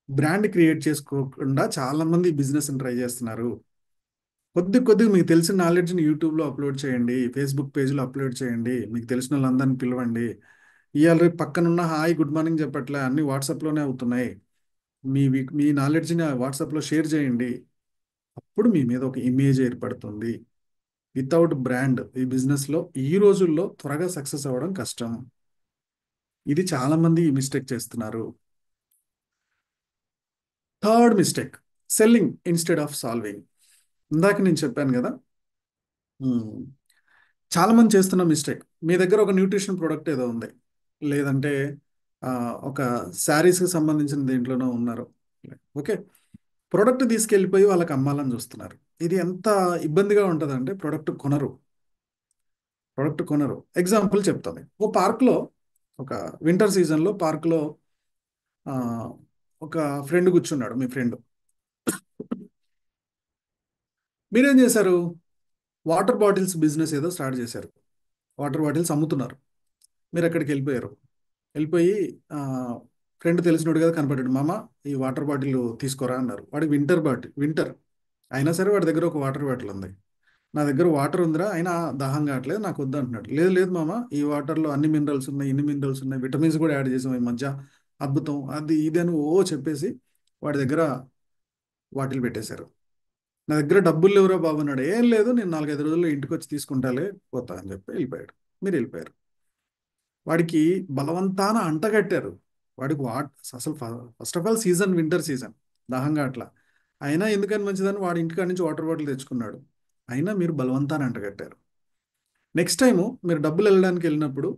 brand create చేసుకోకుండా చాలామంది బిజినెస్ని ట్రై చేస్తున్నారు. కొద్దిగా మీకు తెలిసిన నాలెడ్జ్ని యూట్యూబ్లో అప్లోడ్ చేయండి, ఫేస్బుక్ పేజ్లో అప్లోడ్ చేయండి, మీకు తెలిసిన వాళ్ళందరినీ పిలవండి. ఇవాళ రేపు పక్కనున్న హాయ్ గుడ్ మార్నింగ్ చెప్పట్లే, అన్ని వాట్సాప్లోనే అవుతున్నాయి. మీ నాలెడ్జ్ని వాట్సాప్లో షేర్ చేయండి. అప్పుడు మీ మీద ఒక ఇమేజ్ ఏర్పడుతుంది. వితౌట్ బ్రాండ్ ఈ బిజినెస్లో ఈ రోజుల్లో త్వరగా సక్సెస్ అవ్వడం కష్టం. ఇది చాలామంది ఈ మిస్టేక్ చేస్తున్నారు. Third mistake, selling instead of solving. ఇందాక నేను చెప్పాను కదా, ఉమ్, చాలామంది చేస్తున్న మిస్టేక్. మీ దగ్గర ఒక న్యూట్రిషన్ ప్రోడక్ట్ ఏదో ఉంది, లేదంటే ఆ, ఒక శారీస్కి సంబంధించిన దేంట్లోనో ఉన్నారు. ఓకే, ప్రోడక్ట్ తీసుకెళ్ళిపోయి వాళ్ళకి అమ్మాలని చూస్తున్నారు. ఇది ఎంత ఇబ్బందిగా ఉంటుందంటే ప్రోడక్ట్ కొనరు. ఎగ్జాంపుల్ చెప్తాను. ఒక పార్క్లో, ఒక వింటర్ సీజన్లో పార్క్లో ఒక ఫ్రెండ్ కూర్చున్నాడు, మీ ఫ్రెండ్. మీరేం చేశారు? వాటర్ బాటిల్స్ బిజినెస్ ఏదో స్టార్ట్ చేశారు. వాటర్ బాటిల్స్ అమ్ముతున్నారు. మీరు అక్కడికి వెళ్ళిపోయారు. వెళ్ళిపోయి ఫ్రెండ్ తెలిసినోడు కదా కనపడ్డాడు. మామ, ఈ వాటర్ బాటిల్ తీసుకోరా అన్నారు. వాడికి వింటర్ అయినా సరే వాడి దగ్గర ఒక వాటర్ బాటిల్ ఉంది. నా దగ్గర వాటర్ ఉందిరా, అయినా దాహం కావట్లేదు, నాకు వద్దు అంటున్నాడు. లేదు లేదు మామ, ఈ వాటర్లో అన్ని మినరల్స్ ఉన్నాయి, ఇన్ని మినరల్స్ ఉన్నాయి, విటమిన్స్ కూడా యాడ్ చేసాం ఈ మధ్య, అద్భుతం, అది ఇది అని చెప్పేసి వాడి దగ్గర బాటిల్ పెట్టేశారు. నా దగ్గర డబ్బులు లేవురా బాబు అన్నాడు. ఏం లేదు, నేను 4-5 రోజుల్లో ఇంటికి వచ్చి తీసుకుంటాలే, పోతా అని చెప్పి వెళ్ళిపోయాడు. మీరు వెళ్ళిపోయారు. వాడికి బలవంతాన అంటగట్టారు. వాడికి అసలు first of all season winter season, దాహంగా అట్లా. అయినా ఎందుకని మంచిదని వాడి ఇంటికాడ నుంచి వాటర్ బాటిల్ తెచ్చుకున్నాడు. అయినా మీరు బలవంతాన్ని అంటగట్టారు. నెక్స్ట్ టైము మీరు డబ్బులు వెళ్ళడానికి వెళ్ళినప్పుడు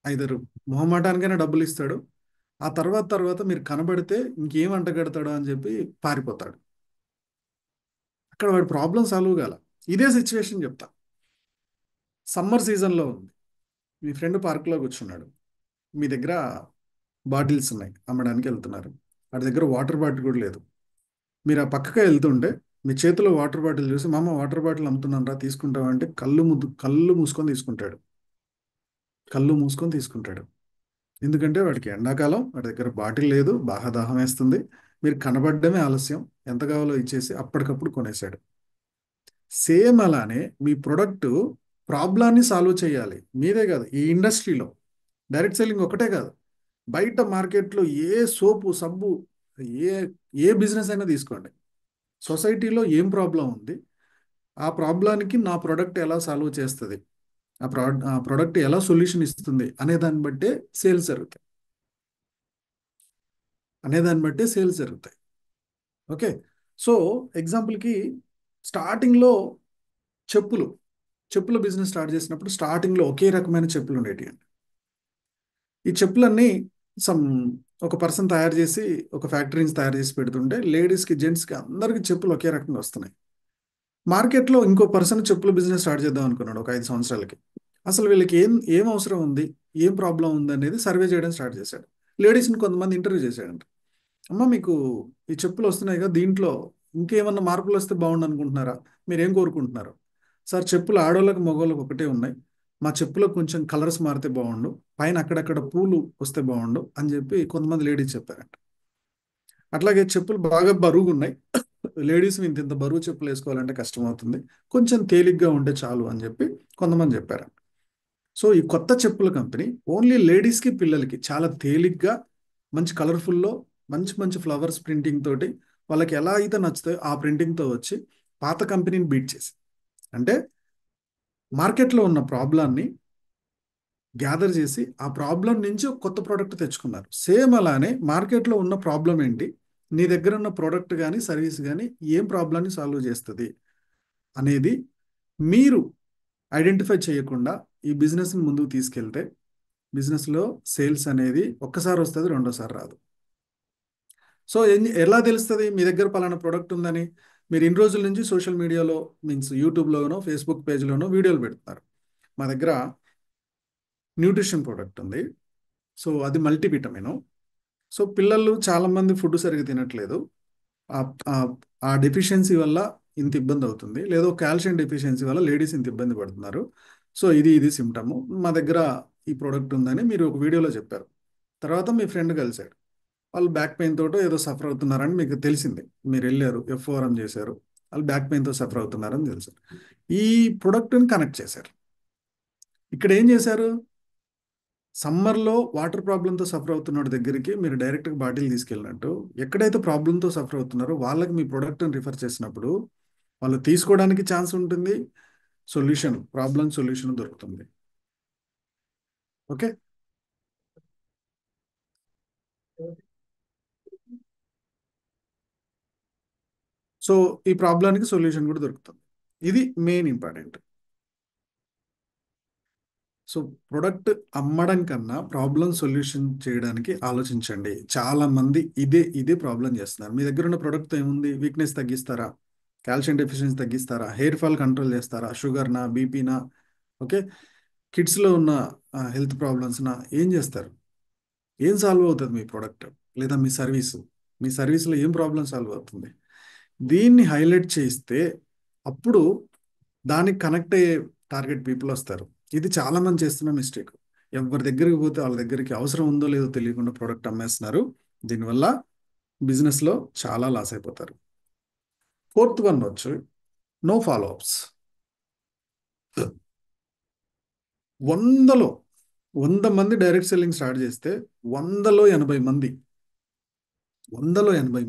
ఐదరు మొహమాటానికైనా డబ్బులు ఇస్తాడు. ఆ తర్వాత మీరు కనబడితే ఇంకేం అంటగడతాడో అని చెప్పి పారిపోతాడు. అక్కడ వాడి ప్రాబ్లం సాల్వ్ కాల. ఇదే సిచ్యువేషన్ చెప్తా. సమ్మర్ సీజన్లో ఉంది. మీ ఫ్రెండ్ పార్క్లో కూర్చున్నాడు. మీ దగ్గర బాటిల్స్ ఉన్నాయి, అమ్మడానికి వెళ్తున్నారు. వాడి దగ్గర వాటర్ బాటిల్ కూడా లేదు. మీరు ఆ పక్కకే వెళ్తుంటే మీ చేతిలో వాటర్ బాటిల్ చూసి, మామ వాటర్ బాటిల్ అమ్ముతున్నాను రా తీసుకుంటావా అంటే కళ్ళు మూసుకొని తీసుకుంటాడు. కళ్ళు మూసుకొని తీసుకుంటాడు. ఎందుకంటే వాడికి ఎండాకాలం, వాడి దగ్గర బాటిల్ లేదు, బాగా దాహం వేస్తుంది. మీరు కనబడడమే ఆలస్యం, ఎంత కావాలో ఇచ్చేసి అప్పటికప్పుడు కొనేశాడు. సేమ్ అలానే మీ ప్రొడక్ట్ ప్రాబ్లాన్ని సాల్వ్ చేయాలి. మీరే కాదు, ఈ ఇండస్ట్రీలో డైరెక్ట్ సెల్లింగ్ ఒకటే కాదు, బయట మార్కెట్లో ఏ సోపు సబ్బు, ఏ ఏ బిజినెస్ అయినా తీసుకోండి. సొసైటీలో ఏం ప్రాబ్లం ఉంది, ఆ ప్రాబ్లానికి నా ప్రోడక్ట్ ఎలా సాల్వ్ చేస్తుంది, ఆ ప్రోడక్ట్ ఎలా సొల్యూషన్ ఇస్తుంది అనే దాన్ని బట్టే సేల్స్ జరుగుతాయి. ఓకే. సో ఎగ్జాంపుల్కి స్టార్టింగ్లో చెప్పులు చెప్పుల బిజినెస్ స్టార్ట్ చేసినప్పుడు స్టార్టింగ్లో ఒకే రకమైన చెప్పులు ఉండేవి. ఈ చెప్పులన్నీ సమ్ ఒక పర్సన్ తయారు చేసి, ఒక ఫ్యాక్టరీ నుంచి తయారు చేసి పెడుతుంటే లేడీస్కి, జెంట్స్కి అందరికీ చెప్పులు ఒకే రకంగా వస్తున్నాయి. మార్కెట్లో ఇంకో పర్సన్ చెప్పుల బిజినెస్ స్టార్ట్ చేద్దాం అనుకున్నాడు ఒక 5 సంవత్సరాలకి. అసలు వీళ్ళకి ఏం ఏం అవసరం ఉంది, ఏం ప్రాబ్లం ఉంది అనేది సర్వే చేయడం స్టార్ట్ చేశాడు. లేడీస్ని కొంతమంది ఇంటర్వ్యూ చేశాడంట. అమ్మ, మీకు ఈ చెప్పులు వస్తున్నాయి కదా, దీంట్లో ఇంకేమన్నా మార్పులు వస్తే బాగుండు అనుకుంటున్నారా, మీరేం కోరుకుంటున్నారు? సార్, చెప్పులు ఆడోళ్ళకి మగవాళ్ళకి ఒకటే ఉన్నాయి, మా చెప్పులకు కొంచెం కలర్స్ మారితే బాగుండు, పైన అక్కడక్కడ పూలు వస్తే బాగుండు అని చెప్పి కొంతమంది లేడీస్ చెప్పారంట. అట్లాగే చెప్పులు బాగా బరువుగా ఉన్నాయి, లేడీస్ ఇంత ఇంత బరువు చెప్పులు వేసుకోవాలంటే కష్టం అవుతుంది, కొంచెం తేలిగ్గా ఉంటే చాలు అని చెప్పి కొంతమంది చెప్పారు. సో ఈ కొత్త చెప్పుల కంపెనీ ఓన్లీ లేడీస్కి, పిల్లలకి చాలా తేలిగ్గా, మంచి కలర్ఫుల్లో, మంచి మంచి ఫ్లవర్స్ ప్రింటింగ్ తోటి వాళ్ళకి ఎలా అయితే నచ్చుతాయో ఆ ప్రింటింగ్తో వచ్చి పాత కంపెనీని బీట్ చేసి, అంటే మార్కెట్లో ఉన్న ప్రాబ్లాన్ని గ్యాదర్ చేసి ఆ ప్రాబ్లం నుంచి ఒక కొత్త ప్రోడక్ట్ తెచ్చుకున్నారు. సేమ్ అలానే మార్కెట్లో ఉన్న ప్రాబ్లం ఏంటి, నీ దగ్గర ఉన్న ప్రోడక్ట్ కానీ సర్వీస్ కానీ ఏం ప్రాబ్లాన్ని సాల్వ్ చేస్తుంది అనేది మీరు ఐడెంటిఫై చేయకుండా ఈ బిజినెస్ని ముందుకు తీసుకెళ్తే, బిజినెస్లో సేల్స్ అనేది ఒక్కసారి వస్తుంది, రెండోసారి రాదు. సో ఎలా తెలుస్తుంది మీ దగ్గర పలానా ప్రోడక్ట్ ఉందని? మీరు ఇన్ని రోజుల నుంచి సోషల్ మీడియాలో, మీన్స్ యూట్యూబ్లోనో ఫేస్బుక్ పేజ్లోనో వీడియోలు పెడుతున్నారు. మా దగ్గర న్యూట్రిషన్ ప్రోడక్ట్ ఉంది, సో అది మల్టీవిటమిన్. సో పిల్లలు చాలామంది ఫుడ్ సరిగ్గా తినట్లేదు, ఆ ఆ డెఫిషియన్సీ వల్ల ఇంత ఇబ్బంది అవుతుంది, లేదో కాల్షియం డెఫిషియన్సీ వల్ల లేడీస్ ఇంత ఇబ్బంది పడుతున్నారు. సో ఇది సిమ్టము, మా దగ్గర ఈ ప్రోడక్ట్ ఉందని మీరు ఒక వీడియోలో చెప్పారు. తర్వాత మీ ఫ్రెండ్ కలిశాడు, వాళ్ళు బ్యాక్ పెయిన్ తోటో ఏదో సఫర్ అవుతున్నారని మీకు తెలిసింది. మీరు వెళ్ళారు, ఎఫ్ఓఆర్ఎం చేశారు, వాళ్ళు బ్యాక్ పెయిన్తో సఫర్ అవుతున్నారని తెలుసు. ఈ ప్రోడక్ట్ని కనెక్ట్ చేశారు. ఇక్కడ ఏం చేశారు, సమ్మర్లో వాటర్ ప్రాబ్లంతో సఫర్ అవుతున్న దగ్గరికి మీరు డైరెక్ట్గా బాటిల్ తీసుకెళ్ళినట్టు, ఎక్కడైతే ప్రాబ్లంతో సఫర్ అవుతున్నారో వాళ్ళకి మీ ప్రోడక్ట్ని రిఫర్ చేసినప్పుడు వాళ్ళు తీసుకోవడానికి ఛాన్స్ ఉంటుంది, ప్రాబ్లం సొల్యూషన్ దొరుకుతుంది. ఓకే. సో ఈ ప్రాబ్లానికి సొల్యూషన్ కూడా దొరుకుతుంది. ఇది మెయిన్ ఇంపార్టెంట్. సో ప్రొడక్ట్ అమ్మడం కన్నా ప్రాబ్లం సొల్యూషన్ చేయడానికి ఆలోచించండి. చాలా మంది ఇదే ప్రాబ్లం చేస్తున్నారు. మీ దగ్గర ఉన్న ప్రొడక్ట్ ఏముంది, వీక్నెస్ తగ్గిస్తారా, కాల్షియం డెఫిషియన్సీ తగ్గిస్తారా, హెయిర్ ఫాల్ కంట్రోల్ చేస్తారా, షుగర్నా, బీపీనా, ఓకే, కిడ్స్లో ఉన్న హెల్త్ ప్రాబ్లమ్స్నా, ఏం చేస్తారు? ఏం సాల్వ్ అవుతుంది మీ ప్రోడక్ట్ లేదా మీ సర్వీస్లో ఏం ప్రాబ్లం సాల్వ్ అవుతుంది? దీన్ని హైలైట్ చేస్తే అప్పుడు దానికి కనెక్ట్ అయ్యే టార్గెట్ పీపుల్ వస్తారు. ఇది చాలా మంది చేస్తున్న మిస్టేక్. ఎవరి దగ్గరికి పోతే వాళ్ళ దగ్గరికి అవసరం ఉందో లేదో తెలియకుండా ప్రోడక్ట్ అమ్మేస్తున్నారు. దీనివల్ల బిజినెస్లో చాలా లాస్ అయిపోతారు. ఫోర్త్ వన్ వచ్చి నో ఫాలో అప్స్. వందలో 100 మంది డైరెక్ట్ సెల్లింగ్ స్టార్ట్ చేస్తే 100లో 80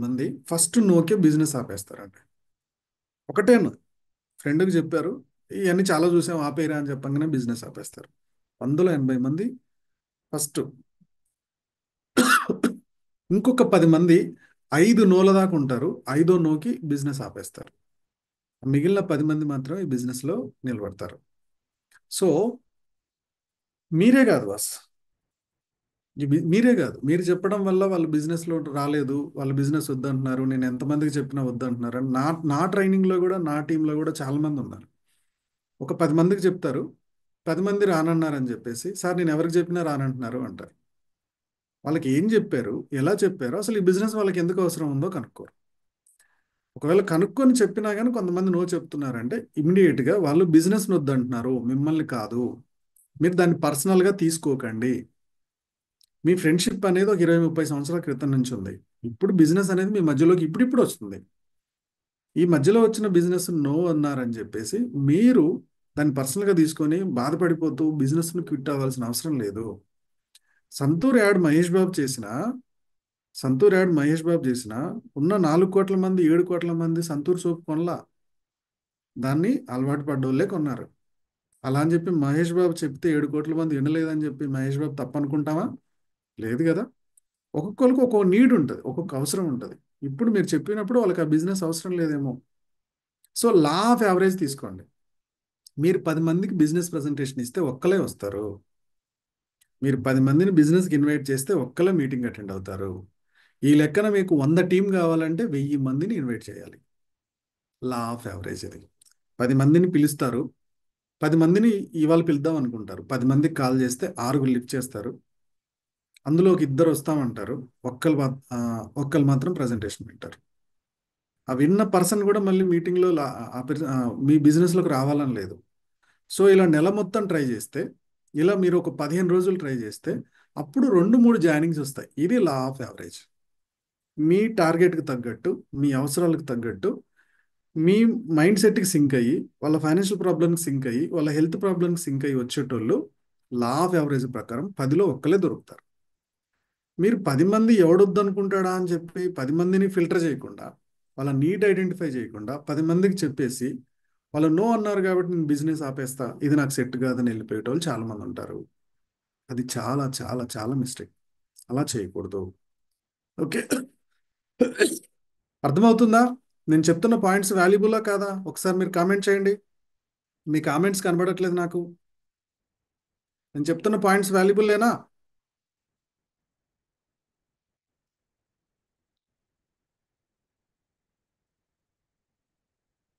మంది ఫస్ట్ నోకే బిజినెస్ ఆపేస్తారండి. ఒకటే ఫ్రెండ్కి చెప్పారు, ఇవన్నీ చాలా చూసాం, ఆపేరా అని చెప్పగానే బిజినెస్ ఆపేస్తారు. 100లో 80 మంది ఫస్ట్. ఇంకొక 10 మంది 5 నోల దాకా ఉంటారు, 5వ నోకి బిజినెస్ ఆపేస్తారు. మిగిలిన 10 మంది మాత్రం ఈ బిజినెస్లో నిలబడతారు. సో మీరే కాదు బాస్, మీరే కాదు, మీరు చెప్పడం వల్ల వాళ్ళు బిజినెస్లో రాలేదు, వాళ్ళు బిజినెస్ వద్దంటున్నారు, నేను ఎంతమందికి చెప్పినా వద్దంటున్నారు అని నా ట్రైనింగ్లో కూడా, నా టీంలో కూడా చాలా మంది ఉన్నారు. ఒక 10 మందికి చెప్తారు, 10 మంది రానన్నారని చెప్పేసి, సార్ నేను ఎవరికి చెప్పినా రానంటున్నారు అంటారు. వాళ్ళకి ఏం చెప్పారు, ఎలా చెప్పారు, అసలు ఈ బిజినెస్ వాళ్ళకి ఎందుకు అవసరం ఉందో కనుక్కోరు. ఒకవేళ కనుక్కొని చెప్పినా కానీ కొంతమంది నో చెప్తున్నారంటే ఇమ్మీడియట్గా వాళ్ళు బిజినెస్ వద్దంటున్నారు, మిమ్మల్ని కాదు. మీరు దాన్ని పర్సనల్గా తీసుకోకండి. మీ ఫ్రెండ్షిప్ అనేది ఒక 20-30 సంవత్సరాల క్రితం నుంచి ఉంది. ఇప్పుడు బిజినెస్ అనేది మీ మధ్యలోకి ఇప్పుడిప్పుడు వస్తుంది. ఈ మధ్యలో వచ్చిన బిజినెస్ నో అన్నారని చెప్పేసి మీరు దాన్ని పర్సనల్గా తీసుకొని బాధపడిపోతూ బిజినెస్ను క్విట్ అవ్వాల్సిన అవసరం లేదు. సంతూర్ యాడ్ మహేష్ బాబు చేసిన సంతూర్ యాడ్ మహేష్ బాబు చేసిన ఉన్న 4 కోట్ల మంది 7 కోట్ల మంది సంతూర్ సోప్ కొనలా. దాన్ని అలవాటు పడ్డోళ్ళే కొన్నారు. అలా అని చెప్పి మహేష్ బాబు చెప్తే 7 కోట్ల మంది వినలేదని చెప్పి మహేష్ బాబు తప్పనుకుంటామా? లేదు కదా. ఒక్కొక్కరికి ఒక్కొక్క నీడ్ ఉంటుంది, ఒక్కొక్క అవసరం ఉంటుంది. ఇప్పుడు మీరు చెప్పినప్పుడు వాళ్ళకి ఆ బిజినెస్ అవసరం లేదేమో. సో లా ఆఫ్ యావరేజ్ తీసుకోండి. మీరు 10 మందికి బిజినెస్ ప్రజెంటేషన్ ఇస్తే ఒక్కలే వస్తారు. మీరు 10 మందిని బిజినెస్కి ఇన్వైట్ చేస్తే ఒక్కలే మీటింగ్ అటెండ్ అవుతారు. ఈ లెక్కన మీకు 100 టీం కావాలంటే 1000 మందిని ఇన్వైట్ చేయాలి. లా ఆఫ్ యావరేజ్ ఇది. 10 మందిని పిలుస్తారు. 10 మందిని ఇవాళ పిలుద్దాం అనుకుంటారు. 10 మందికి కాల్ చేస్తే 6 లిఫ్ట్ చేస్తారు. అందులో ఒక 2 వస్తామంటారు. ఒక్కరు మాత్రం ప్రజెంటేషన్ వింటారు. ఆ విన్న పర్సన్ కూడా మళ్ళీ మీటింగ్లో మీ బిజినెస్లోకి రావాలని లేదు. సో ఇలా నెల మొత్తం ట్రై చేస్తే, ఇలా మీరు ఒక 15 రోజులు ట్రై చేస్తే అప్పుడు 2-3 జాయినింగ్స్ వస్తాయి. ఇది లా ఆఫ్ యావరేజ్. మీ టార్గెట్కి తగ్గట్టు, మీ అవసరాలకు తగ్గట్టు, మీ మైండ్ సెట్కి సింక్ అయ్యి, వాళ్ళ ఫైనాన్షియల్ ప్రాబ్లమ్కి సింక్ అయ్యి, వాళ్ళ హెల్త్ ప్రాబ్లమ్కి సింక్ అయ్యి వచ్చేటోళ్ళు లా ఆఫ్ యావరేజ్ ప్రకారం 10లో ఒక్కలే దొరుకుతారు. మీరు 10 మంది ఎవడొద్దు అనుకుంటాడా అని చెప్పి 10 మందిని ఫిల్టర్ చేయకుండా, వాళ్ళ నీడ్ ఐడెంటిఫై చేయకుండా 10 మందికి చెప్పేసి వాళ్ళు నో అన్నారు కాబట్టి నేను బిజినెస్ ఆపేస్తా, ఇది నాకు సెట్ కాదని వెళ్ళిపోయేటోళ్ళు చాలా మంది ఉంటారు. అది చాలా చాలా చాలా మిస్టేక్. అలా చేయకూడదు. ఓకే. అర్థమవుతుందా? నేను చెప్తున్న పాయింట్స్ వాల్యుబులా కాదా? ఒకసారి మీరు కామెంట్ చేయండి. మీ కామెంట్స్ కనబడట్లేదు నాకు. నేను చెప్తున్న పాయింట్స్ వాల్యుబుల్లేనా?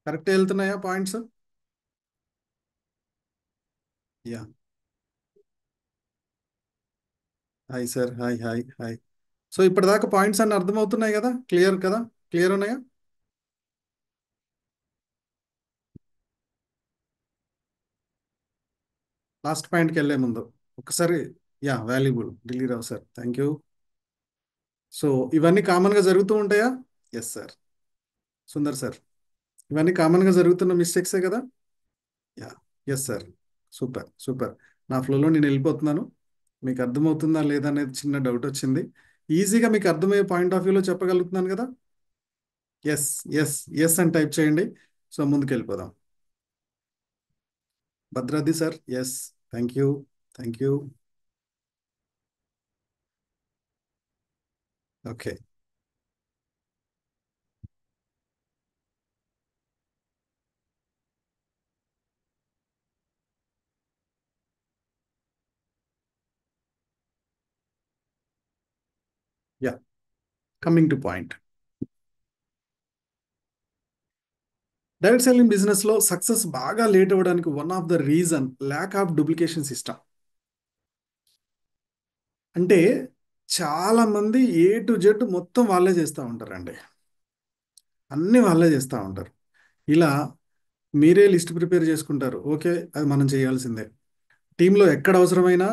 కరెక్ట్ వెళ్తున్నాయా points? Yeah. Hi sir, hi hi hi. So ఇప్పటిదాకా పాయింట్స్ అన్ని అర్థమవుతున్నాయి కదా? క్లియర్ కదా? క్లియర్ ఉన్నాయా? లాస్ట్ పాయింట్కి వెళ్ళే ముందు ఒకసారి. Yeah, valuable Delhi Rao sir, thank you. So ఇవన్నీ కామన్గా జరుగుతూ ఉంటాయా? Yes sir. సుందర్ సార్, ఇవన్నీ కామన్గా జరుగుతున్న మిస్టేక్సే కదా? Yeah. Yes sir. Super super. నా ఫ్లోలో నేను వెళ్ళిపోతున్నాను. మీకు అర్థమవుతుందా లేదా అనేది చిన్న డౌట్ వచ్చింది. ఈజీగా మీకు అర్థమయ్యే పాయింట్ ఆఫ్ వ్యూలో చెప్పగలుగుతున్నాను కదా? ఎస్. ఎస్. ఎస్ అని టైప్ చేయండి. సో ముందుకు వెళ్ళిపోదాం. Bhadradri sir, yes. Thank you. Thank you. Okay. Yeah, coming to point. Direct selling business లో సక్సెస్ బాగా లేట్ అవ్వడానికి one of the reason lack of duplication system. అంటే చాలా మంది A to Z మొత్తం వాళ్ళే చేస్తూ ఉంటారండి. అన్ని వాళ్ళే చేస్తూ ఉంటారు. ఇలా మీరే లిస్ట్ ప్రిపేర్ చేసుకుంటారు. ఓకే, అది మనం చేయాల్సిందే. టీంలో ఎక్కడ అవసరమైనా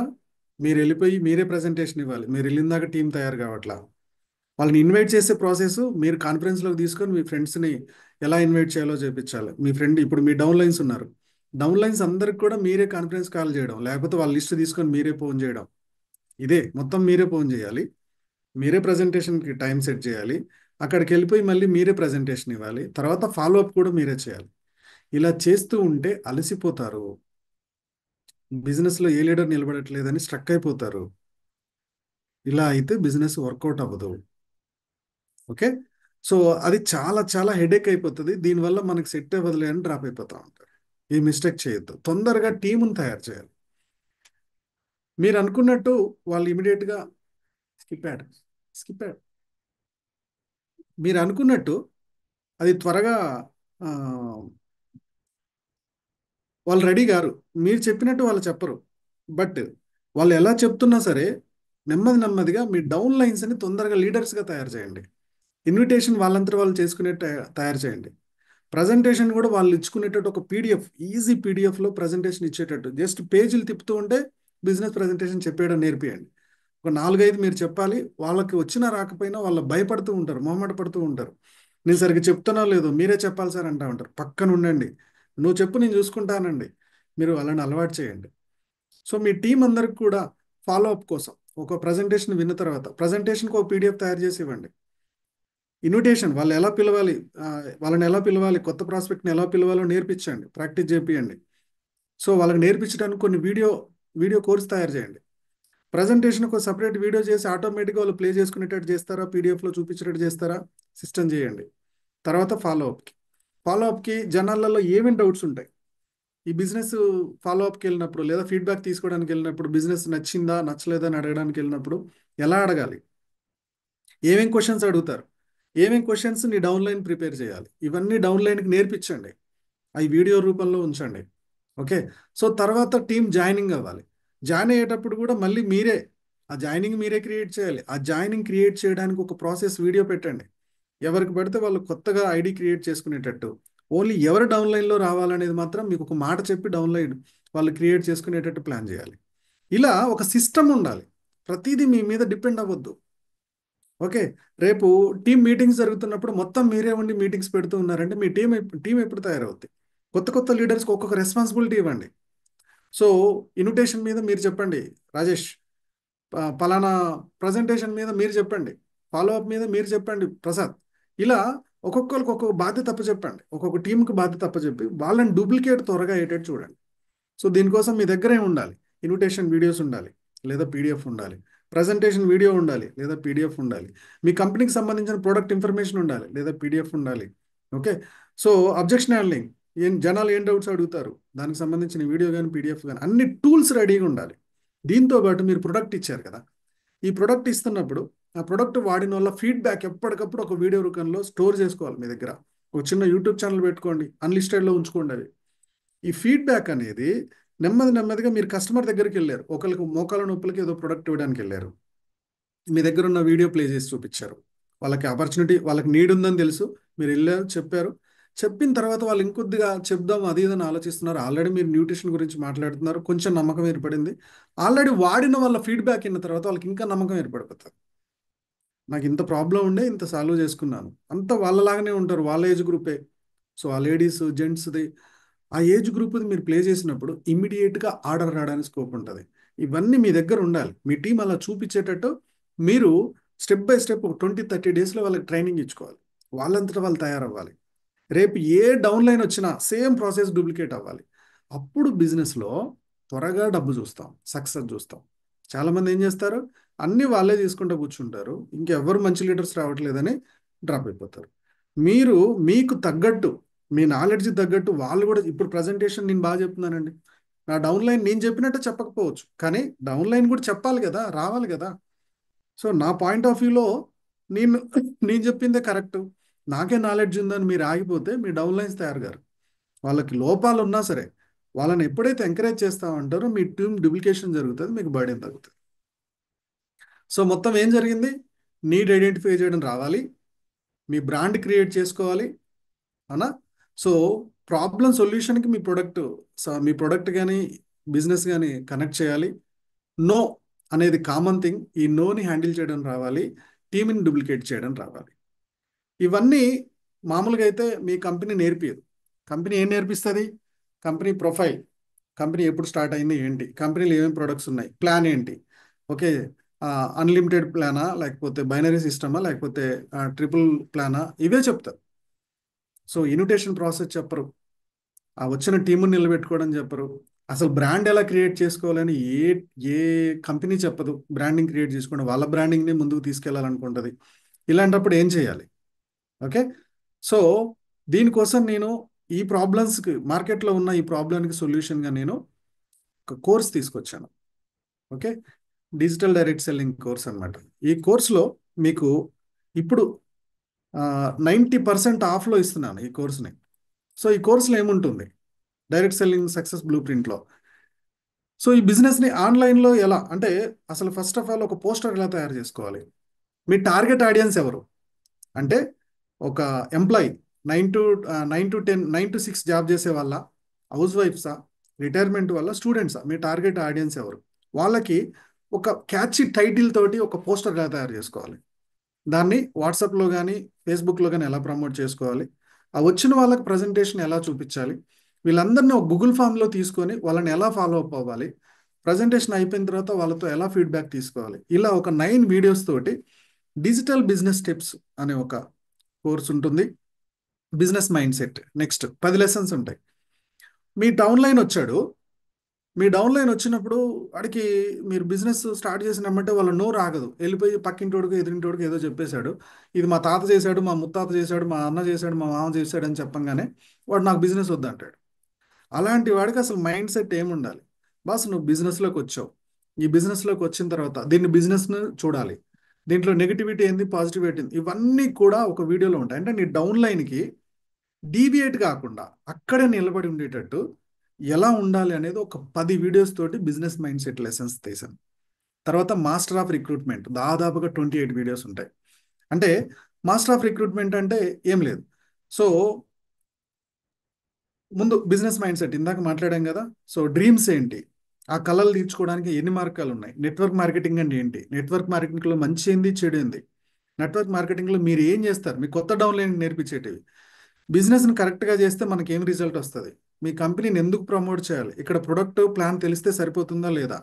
మీరు వెళ్ళిపోయి మీరే ప్రజెంటేషన్ ఇవ్వాలి. మీరు వెళ్ళిన దాకా టీం తయారు కావట్లా. వాళ్ళని ఇన్వైట్ చేసే ప్రాసెస్ మీరు కాన్ఫరెన్స్లోకి తీసుకొని మీ ఫ్రెండ్స్ని ఎలా ఇన్వైట్ చేయాలో చేపించాలి. మీ ఫ్రెండ్ ఇప్పుడు మీ డౌన్ లైన్స్ ఉన్నారు. డౌన్ లైన్స్ అందరికి కూడా మీరే కాన్ఫరెన్స్ కాల్ చేయడం, లేకపోతే వాళ్ళ లిస్ట్ తీసుకొని మీరే ఫోన్ చేయడం. ఇదే మొత్తం మీరే ఫోన్ చేయాలి. మీరే ప్రజెంటేషన్కి టైం సెట్ చేయాలి. అక్కడికి వెళ్ళిపోయి మళ్ళీ మీరే ప్రజెంటేషన్ ఇవ్వాలి. తర్వాత ఫాలో అప్ కూడా మీరే చేయాలి. ఇలా చేస్తూ ఉంటే అలసిపోతారు. బిజినెస్లో ఏ లీడర్ నిలబడట్లేదని స్ట్రక్ అయిపోతారు. ఇలా అయితే బిజినెస్ వర్కౌట్ అవ్వదు. ఓకే. సో అది చాలా చాలా హెడేక్ అయిపోతుంది. దీనివల్ల మనకి సెట్ అవ్వదులే అని డ్రాప్ అయిపోతూ ఉంటారు. ఈ మిస్టేక్ చేయొద్దు. తొందరగా టీముని తయారు చేయాలి. మీరు అనుకున్నట్టు వాళ్ళు ఇమీడియట్గా స్కిప్ యాడ్ స్కిప్ యాడ్ మీరు అనుకున్నట్టు అది త్వరగా ఆ, వాళ్ళు రెడీ గారు. మీరు చెప్పినట్టు వాళ్ళు చెప్పరు. బట్ వాళ్ళు ఎలా చెప్తున్నా సరే నెమ్మదిగా మీ డౌన్ లైన్స్ని తొందరగా లీడర్స్గా తయారు చేయండి. ఇన్విటేషన్ వాళ్ళంతా వాళ్ళు చేసుకునే తయారు చేయండి. ప్రజెంటేషన్ కూడా వాళ్ళు ఇచ్చుకునేటట్టు ఒక పీడిఎఫ్, ఈజీ పీడిఎఫ్లో ప్రజెంటేషన్ ఇచ్చేటట్టు జస్ట్ పేజీలు తిప్పుతూ ఉంటే బిజినెస్ ప్రజెంటేషన్ చెప్పేయడం నేర్పియండి. ఒక 4-5 మీరు చెప్పాలి. వాళ్ళకి వచ్చినా రాకపోయినా వాళ్ళు భయపడుతూ ఉంటారు, మొహమాట పడుతూ ఉంటారు. నేను సరిగ్గా చెప్తున్నా లేదు, మీరే చెప్పాలి సార్ అంటా ఉంటారు. పక్కన ఉండండి, నువ్వు చెప్పు నేను చూసుకుంటానండి. మీరు అలాని అలవాటు చేయండి. సో మీ టీం అందరికి కూడా ఫాలో అప్ కోసం ఒక ప్రజెంటేషన్ విన్న తర్వాత ప్రజెంటేషన్కి ఒక పీడిఎఫ్ తయారు చేసి ఇవ్వండి. ఇన్విటేషన్ వాళ్ళు ఎలా పిలవాలి, వాళ్ళని ఎలా పిలవాలి, కొత్త ప్రాస్పెక్ట్ని ఎలా పిలవాలో నేర్పించండి, ప్రాక్టీస్ చేపియండి. సో వాళ్ళకి నేర్పించడానికి కొన్ని వీడియో కోర్స్ తయారు చేయండి. ప్రజెంటేషన్ ఒక సపరేట్ వీడియో చేసి ఆటోమేటిక్గా వాళ్ళు ప్లే చేసుకునేటట్టు చేస్తారా, పీడిఎఫ్లో చూపించేటట్టు చేస్తారా, సిస్టమ్ చేయండి. తర్వాత ఫాలో అప్కి జనాలలో ఏమేమి డౌట్స్ ఉంటాయి, ఈ బిజినెస్ ఫాలో అప్కి వెళ్ళినప్పుడు లేదా ఫీడ్బ్యాక్ తీసుకోవడానికి వెళ్ళినప్పుడు, బిజినెస్ నచ్చిందా నచ్చలేదా అని అడగడానికి వెళ్ళినప్పుడు ఎలా అడగాలి, ఏమేం క్వశ్చన్స్ అడుగుతారు, ఏమేం క్వశ్చన్స్ నీ డౌన్లైన్ ప్రిపేర్ చేయాలి, ఇవన్నీ డౌన్లైన్కి నేర్పించండి. అవి వీడియో రూపంలో ఉంచండి. ఓకే. సో తర్వాత టీం జాయినింగ్ అవ్వాలి. జాయిన్ అయ్యేటప్పుడు కూడా మళ్ళీ ఆ జాయినింగ్ మీరే క్రియేట్ చేయాలి. ఆ జాయినింగ్ క్రియేట్ చేయడానికి ఒక ప్రాసెస్ వీడియో పెట్టండి. ఎవరికి పడితే వాళ్ళు కొత్తగా ఐడి క్రియేట్ చేసుకునేటట్టు, ఓన్లీ ఎవరు డౌన్లైన్లో రావాలనేది మాత్రం మీకు ఒక మాట చెప్పి డౌన్లైన్ వాళ్ళు క్రియేట్ చేసుకునేటట్టు ప్లాన్ చేయాలి. ఇలా ఒక సిస్టమ్ ఉండాలి. ప్రతిదీ మీ మీద డిపెండ్ అవ్వద్దు. ఓకే. రేపు టీం మీటింగ్స్ జరుగుతున్నప్పుడు మొత్తం మీరే ఉండి మీటింగ్స్ పెడుతూ ఉన్నారంటే మీ టీం ఎప్పుడు తయారవుద్ది? కొత్త కొత్త లీడర్స్కి ఒక్కొక్క రెస్పాన్సిబిలిటీ ఇవ్వండి. సో ఇన్విటేషన్ మీద మీరు చెప్పండి రాజేష్, పలానా ప్రజెంటేషన్ మీద మీరు చెప్పండి, ఫాలో అప్ మీద మీరు చెప్పండి ప్రసాద్. ఇలా ఒక్కొక్కరికి ఒక్కొక్క బాధ్యత చెప్పండి, ఒక్కొక్క టీంకి బాధ్యత చెప్పి వాళ్ళని డూప్లికేట్ త్వరగా అయ్యేటట్టు చూడండి. సో దీనికోసం మీ దగ్గరే ఉండాలి, ఇన్విటేషన్ వీడియోస్ ఉండాలి లేదా పీడిఎఫ్ ఉండాలి, ప్రజెంటేషన్ వీడియో ఉండాలి లేదా పీడిఎఫ్ ఉండాలి, మీ కంపెనీకి సంబంధించిన ప్రోడక్ట్ ఇన్ఫర్మేషన్ ఉండాలి లేదా పీడిఎఫ్ ఉండాలి. ఓకే. సో అబ్జెక్షన్ హ్యాండ్లింగ్, జనాలు ఏం డౌట్స్ అడుగుతారు దానికి సంబంధించిన వీడియో కానీ పీడిఎఫ్ కానీ అన్ని టూల్స్ రెడీగా ఉండాలి. దీంతో పాటు మీరు ప్రొడక్ట్ ఇచ్చారు కదా, ఈ ప్రొడక్ట్ ఇస్తున్నప్పుడు ఆ ప్రొడక్ట్ వాడిన వల్ల ఫీడ్బ్యాక్ ఎప్పటికప్పుడు ఒక వీడియో రూపంలో స్టోర్ చేసుకోవాలి మీ దగ్గర. ఒక చిన్న యూట్యూబ్ ఛానల్ పెట్టుకోండి, అన్లిస్టెడ్లో ఉంచుకోండి అవి. ఈ ఫీడ్బ్యాక్ అనేది నెమ్మదిగా మీరు కస్టమర్ దగ్గరికి వెళ్ళారు, ఒకరికి మోకాల నొప్పులకి ఏదో ప్రొడక్ట్ ఇవ్వడానికి వెళ్ళారు, మీ దగ్గర ఉన్న వీడియో ప్లే చేసి చూపించారు, వాళ్ళకి ఆపర్చునిటీ, వాళ్ళకి నీడ్ ఉందని తెలుసు, మీరు వెళ్ళారు చెప్పారు. చెప్పిన తర్వాత వాళ్ళు ఇంకొద్దిగా చెప్దాం అది ఇదని ఆలోచిస్తున్నారు. ఆల్రెడీ మీరు న్యూట్రిషన్ గురించి మాట్లాడుతున్నారు, కొంచెం నమ్మకం ఏర్పడింది. ఆల్రెడీ వాడిన వాళ్ళ ఫీడ్బ్యాక్ అయిన తర్వాత వాళ్ళకి ఇంకా నమ్మకం ఏర్పడిపోతుంది. నాకు ఇంత ప్రాబ్లం ఉండే ఇంత సాల్వ్ చేసుకున్నాను, అంత వాళ్ళలాగానే ఉంటారు, వాళ్ళ ఏజ్ గ్రూపే. సో ఆ లేడీస్ జెంట్స్ది ఆ ఏజ్ గ్రూప్ మీరు ప్లే చేసినప్పుడు ఇమ్మీడియట్గా ఆర్డర్ రావడానికి స్కోప్ ఉంటుంది. ఇవన్నీ మీ దగ్గర ఉండాలి. మీ టీం అలా చూపించేటట్టు మీరు స్టెప్ బై స్టెప్ ఒక 20-30 డేస్లో వాళ్ళకి ట్రైనింగ్ ఇచ్చుకోవాలి. వాళ్ళంతటా వాళ్ళు తయారవ్వాలి. రేపు ఏ డౌన్ లైన్ వచ్చినా సేమ్ ప్రాసెస్ డూప్లికేట్ అవ్వాలి. అప్పుడు బిజినెస్లో త్వరగా డబ్బు చూస్తాం, సక్సెస్ చూస్తాం. చాలామంది ఏం చేస్తారు, అన్నీ వాళ్ళే తీసుకుంటూ కూర్చుంటారు, ఇంకెవ్వరు మంచి లీడర్స్ రావట్లేదని డ్రాప్ అయిపోతారు. మీరు మీకు తగ్గట్టు, మీ నాలెడ్జ్ తగ్గట్టు వాళ్ళు కూడా, ఇప్పుడు ప్రజెంటేషన్ నేను బాగా చెప్తున్నానండి, నా డౌన్ లైన్ నేను చెప్పినట్టు చెప్పకపోవచ్చు, కానీ డౌన్ లైన్ కూడా చెప్పాలి కదా, రావాలి కదా. సో నా పాయింట్ ఆఫ్ వ్యూలో నేను నేను చెప్పిందే కరెక్ట్, నాకే నాలెడ్జ్ ఉందని మీరు ఆగిపోతే మీ డౌన్ లైన్స్ తయారు గారు. వాళ్ళకి లోపాలు ఉన్నా సరే వాళ్ళని ఎప్పుడైతే ఎంకరేజ్ చేస్తామంటారో మీ టీం డూప్లికేషన్ జరుగుతుంది, మీకు బర్డెన్ తగ్గుతుంది. సో మొత్తం ఏం జరిగింది, నీడ్ ఐడెంటిఫై చేయడం రావాలి, మీ బ్రాండ్ క్రియేట్ చేసుకోవాలి, అవునా. సో ప్రాబ్లం సొల్యూషన్కి మీ ప్రొడక్ట్ కానీ బిజినెస్ కానీ కనెక్ట్ చేయాలి. నో అనేది కామన్ థింగ్, ఈ నోని హ్యాండిల్ చేయడం రావాలి, టీంని డూప్లికేట్ చేయడం రావాలి. ఇవన్నీ మామూలుగా అయితే మీ కంపెనీ నేర్పియదు. కంపెనీ ఏం నేర్పిస్తుంది, కంపెనీ ప్రొఫైల్, కంపెనీ ఎప్పుడు స్టార్ట్ అయింది ఏంటి, కంపెనీలో ఏమేమి ప్రొడక్ట్స్ ఉన్నాయి, ప్లాన్ ఏంటి, ఓకే, అన్లిమిటెడ్ ప్లానా లేకపోతే బైనరీ సిస్టమా లేకపోతే ట్రిపుల్ ప్లానా, ఇవే చెప్తారు. సో ఇన్విటేషన్ ప్రాసెస్ చెప్పరు, ఆ వచ్చిన టీముని నిలబెట్టుకోవడం చెప్పరు, అసలు బ్రాండ్ ఎలా క్రియేట్ చేసుకోవాలని ఏ ఏ కంపెనీ చెప్పదు. బ్రాండింగ్ క్రియేట్ చేసుకోవడం, వాళ్ళ బ్రాండింగ్ని ముందుకు తీసుకెళ్లాలనుకుంటుంది. ఇలాంటప్పుడు ఏం చేయాలి? ఓకే. సో దీనికోసం నేను ఈ ప్రాబ్లమ్స్కి, మార్కెట్లో ఉన్న ఈ ప్రాబ్లంకి సొల్యూషన్గా నేను ఒక కోర్స్ తీసుకొచ్చాను. Okay. Digital direct selling course అనమాట. ఈ కోర్సులో మీకు ఇప్పుడు 90% ఆఫ్లో ఇస్తున్నాను ఈ కోర్స్ని. సో ఈ కోర్సులో ఏముంటుంది, డైరెక్ట్ సెల్లింగ్ సక్సెస్ బ్లూ ప్రింట్లో సో ఈ బిజినెస్ని ఆన్లైన్లో ఎలా అంటే, అసలు ఫస్ట్ ఆఫ్ ఆల్ ఒక పోస్టర్ ఎలా తయారు చేసుకోవాలి? మీ టార్గెట్ ఆడియన్స్ ఎవరు? అంటే ఒక ఎంప్లాయీ 9 to 6 జాబ్ చేసే వాళ్ళ, హౌస్ వైఫ్సా, రిటైర్మెంట్ వల్ల, స్టూడెంట్సా? మీ టార్గెట్ ఆడియన్స్ ఎవరు? వాళ్ళకి ఒక క్యాచీ టైటిల్ తోటి ఒక పోస్టర్ ఎలా తయారు చేసుకోవాలి? దాన్ని వాట్సాప్లో కానీ ఫేస్బుక్లో కానీ ఎలా ప్రమోట్ చేసుకోవాలి? ఆ వచ్చిన వాళ్ళకి ప్రజెంటేషన్ ఎలా చూపించాలి? వీళ్ళందరినీ ఒక గూగుల్ ఫామ్లో తీసుకొని వాళ్ళని ఎలా ఫాలో అప్ అవ్వాలి? ప్రజెంటేషన్ అయిపోయిన తర్వాత వాళ్ళతో ఎలా ఫీడ్బ్యాక్ తీసుకోవాలి? ఇలా ఒక 9 వీడియోస్ తోటి డిజిటల్ బిజినెస్ టిప్స్ అనే ఒక కోర్స్ ఉంటుంది. Business mind set, next 10 lessons ఉంటాయి. మీ డౌన్లైన్ వచ్చాడు. మీ డౌన్లైన్ వచ్చినప్పుడు వాడికి మీరు బిజినెస్ స్టార్ట్ చేసినామంటే వాళ్ళ నోరు ఆగదు. వెళ్ళిపోయి పక్కింటోడికి ఎదురింటోడికి ఏదో చెప్పేశాడు, ఇది మా తాత చేశాడు, మా ముత్తాత చేశాడు, మా అన్న చేశాడు, మా మామ చేశాడు అని చెప్పంగానే వాడు నాకు బిజినెస్ వద్దంటాడు. అలాంటి వాడికి అసలు మైండ్ సెట్ ఏముండాలి? బాస్, నువ్వు బిజినెస్లోకి వచ్చావు. ఈ బిజినెస్లోకి వచ్చిన తర్వాత దీన్ని బిజినెస్ను చూడాలి. దీంట్లో నెగిటివిటీ ఏంది, పాజిటివిటీ ఏంది, ఇవన్నీ కూడా ఒక వీడియోలో ఉంటాయి. అంటే నీ డౌన్లైన్కి డీవియేట్ కాకుండా అక్కడే నిలబడి ఉండేటట్టు ఎలా ఉండాలి అనేది ఒక 10 వీడియోస్ తోటి బిజినెస్ మైండ్ సెట్ లెసన్స్ తీసాను. తర్వాత మాస్టర్ ఆఫ్ రిక్రూట్మెంట్, దాదాపుగా 28 వీడియోస్ ఉంటాయి. అంటే మాస్టర్ ఆఫ్ రిక్రూట్మెంట్ అంటే ఏం లేదు. సో ముందు బిజినెస్ మైండ్ సెట్ ఇందాక మాట్లాడాం కదా. సో డ్రీమ్స్ ఏంటి, ఆ కళలు తీర్చుకోవడానికి ఎన్ని మార్గాలు ఉన్నాయి, నెట్వర్క్ మార్కెటింగ్ అంటే ఏంటి, నెట్వర్క్ మార్కెటింగ్లో మంచి ఏంది, చెడు ఏంది, నెట్వర్క్ మార్కెటింగ్లో మీరు ఏం చేస్తారు, మీ కొత్త డౌన్లైన్ నేర్పించేటివి, బిజినెస్ని కరెక్ట్గా చేస్తే మనకి ఏం రిజల్ట్ వస్తుంది, మీ కంపెనీని ఎందుకు ప్రమోట్ చేయాలి, ఇక్కడ ప్రొడక్ట్ ప్లాన్ తెలిస్తే సరిపోతుందా లేదా,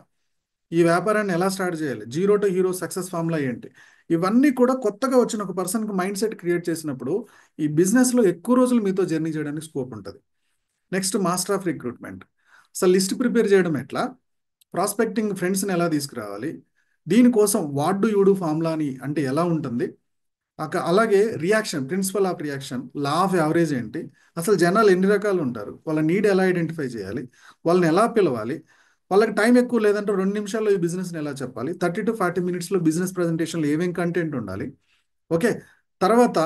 ఈ వ్యాపారాన్ని ఎలా స్టార్ట్ చేయాలి, zero to hero success formula ఏంటి, ఇవన్నీ కూడా కొత్తగా వచ్చిన ఒక పర్సన్కి మైండ్ సెట్ క్రియేట్ చేసినప్పుడు ఈ బిజినెస్లో ఎక్కువ రోజులు మీతో జర్నీ చేయడానికి స్కోప్ ఉంటుంది. నెక్స్ట్ మాస్టర్ ఆఫ్ రిక్రూట్మెంట్, అసలు లిస్ట్ ప్రిపేర్ చేయడం ఎట్లా, ప్రాస్పెక్టింగ్ ఫ్రెండ్స్ని ఎలా తీసుకురావాలి, దీనికోసం what do you do formula అని అంటే ఎలా ఉంటుంది, అలాగే reaction, principle of reaction, law of average ఏంటి, అసలు జనాలు ఎన్ని రకాలు ఉంటారు, వాళ్ళ నీడ్ ఎలా ఐడెంటిఫై చేయాలి, వాళ్ళని ఎలా పిలవాలి, వాళ్ళకి టైం ఎక్కువ లేదంటే 2 నిమిషాల్లో ఈ బిజినెస్ని ఎలా చెప్పాలి, 30 to 40 మినిట్స్లో బిజినెస్ ప్రజెంటేషన్లో ఏమేం కంటెంట్ ఉండాలి. ఓకే. తర్వాత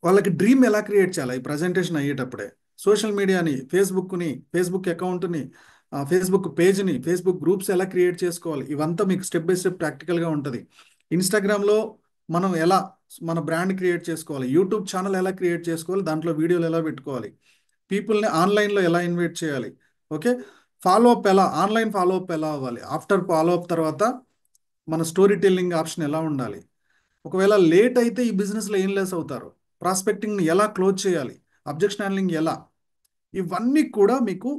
వాళ్ళకి డ్రీమ్ ఎలా క్రియేట్ చేయాలి ఈ ప్రజెంటేషన్ అయ్యేటప్పుడే, సోషల్ మీడియాని, ఫేస్బుక్ అకౌంట్ని, ఫేస్బుక్ పేజ్ని, ఫేస్బుక్ గ్రూప్స్ ఎలా క్రియేట్ చేసుకోవాలి, ఇవంతా మీకు స్టెప్ బై స్టెప్ ప్రాక్టికల్గా ఉంటుంది. ఇన్స్టాగ్రామ్లో మనం ఎలా మన బ్రాండ్ క్రియేట్ చేసుకోవాలి, యూట్యూబ్ ఛానల్ ఎలా క్రియేట్ చేసుకోవాలి, దాంట్లో వీడియోలు ఎలా పెట్టుకోవాలి, పీపుల్ని ఆన్లైన్లో ఎలా ఇన్వైట్ చేయాలి. ఓకే. ఆన్లైన్ ఫాలో అప్ ఎలా అవ్వాలి, ఆఫ్టర్ ఫాలో అప్ తర్వాత మన స్టోరీ టెల్లింగ్ ఆప్షన్ ఎలా ఉండాలి, ఒకవేళ లేట్ అయితే ఈ బిజినెస్లో ఏం లెస్ అవుతారు, ప్రాస్పెక్టింగ్ని ఎలా క్లోజ్ చేయాలి, అబ్జెక్షన్ హ్యాండ్లింగ్ ఎలా, ఇవన్నీ కూడా మీకు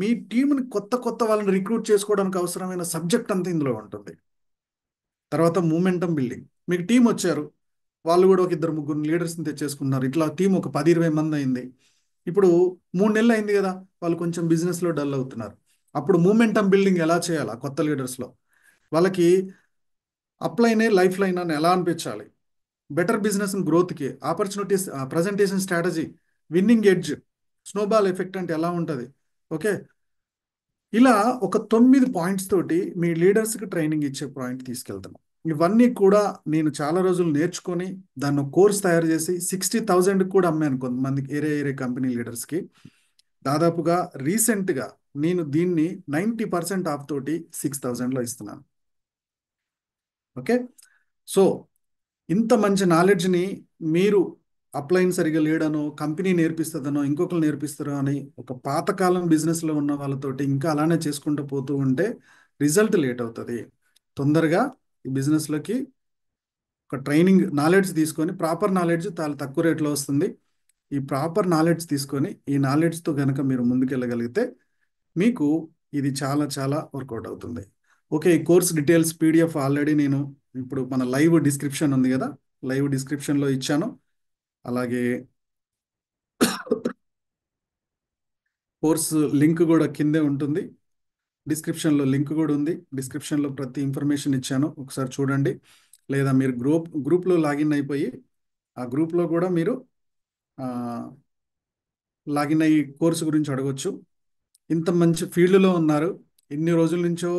మీ టీంని కొత్త కొత్త వాళ్ళని రిక్రూట్ చేసుకోవడానికి అవసరమైన సబ్జెక్ట్ అంతా ఇందులో ఉంటుంది. తర్వాత మూమెంటం బిల్డింగ్, మీకు టీం వచ్చారు, వాళ్ళు కూడా ఒక 2 3 లీడర్స్ని తెచ్చేసుకున్నారు, ఇట్లా టీం ఒక 10 20 మంది అయింది. ఇప్పుడు 3 నెలలు అయింది కదా, వాళ్ళు కొంచెం బిజినెస్లో డల్ అవుతున్నారు. అప్పుడు మూమెంటం బిల్డింగ్ ఎలా చేయాలి ఆ కొత్త లీడర్స్లో, వాళ్ళకి అప్లైనే లైఫ్ లైన్ అని ఎలా అనిపించాలి, బెటర్ బిజినెస్ గ్రోత్కి opportunities, presentation strategy, winning edge, snowball effect అంటే ఎలా ఉంటుంది. ఓకే. ఇలా ఒక 9 పాయింట్స్ తోటి మీ లీడర్స్కి ట్రైనింగ్ ఇచ్చే పాయింట్ తీసుకెళ్తాను. ఇవన్నీ కూడా నేను చాలా రోజులు నేర్చుకొని దాన్ని ఒక కోర్స్ తయారు చేసి 60,000 కూడా అమ్మాను కొంతమందికి, ఏరే ఏరే కంపెనీ లీడర్స్కి. దాదాపుగా రీసెంట్గా నేను దీన్ని 90% ఆఫ్ తోటి 6,000లో ఇస్తున్నాను. ఓకే. సో ఇంత మంచి నాలెడ్జ్ని మీరు అప్లైన్ సరిగా లేడనో, కంపెనీ నేర్పిస్తుందనో, ఇంకొకరు నేర్పిస్తారో అని ఒక పాతకాలం బిజినెస్లో ఉన్న వాళ్ళతోటి ఇంకా అలానే చేసుకుంటూ పోతూ ఉంటే రిజల్ట్ లేట్ అవుతుంది. తొందరగా ఈ బిజినెస్లోకి ఒక ట్రైనింగ్ నాలెడ్జ్ తీసుకొని, ప్రాపర్ నాలెడ్జ్ చాలా తక్కువ రేట్లో వస్తుంది. ఈ ప్రాపర్ నాలెడ్జ్ తీసుకొని ఈ నాలెడ్జ్తో కనుక మీరు ముందుకెళ్ళగలిగితే మీకు ఇది చాలా చాలా వర్కౌట్ అవుతుంది. ఓకే. ఈ కోర్స్ డీటెయిల్స్ పీడిఎఫ్ ఆల్రెడీ నేను ఇప్పుడు మన లైవ్ డిస్క్రిప్షన్ ఉంది కదా, లైవ్ డిస్క్రిప్షన్లో ఇచ్చాను. అలాగే కోర్స్ లింక్ కూడా కిందే ఉంటుంది, డిస్క్రిప్షన్లో లింక్ కూడా ఉంది, డిస్క్రిప్షన్లో ప్రతి ఇన్ఫర్మేషన్ ఇచ్చాను, ఒకసారి చూడండి. లేదా మీరు గ్రూప్లో లాగిన్ అయిపోయి ఆ గ్రూప్లో కూడా మీరు లాగిన్ అయ్యి కోర్సు గురించి అడగొచ్చు. ఇంత మంచి ఫీల్డ్లో ఉన్నారు, ఇన్ని రోజుల నుంచో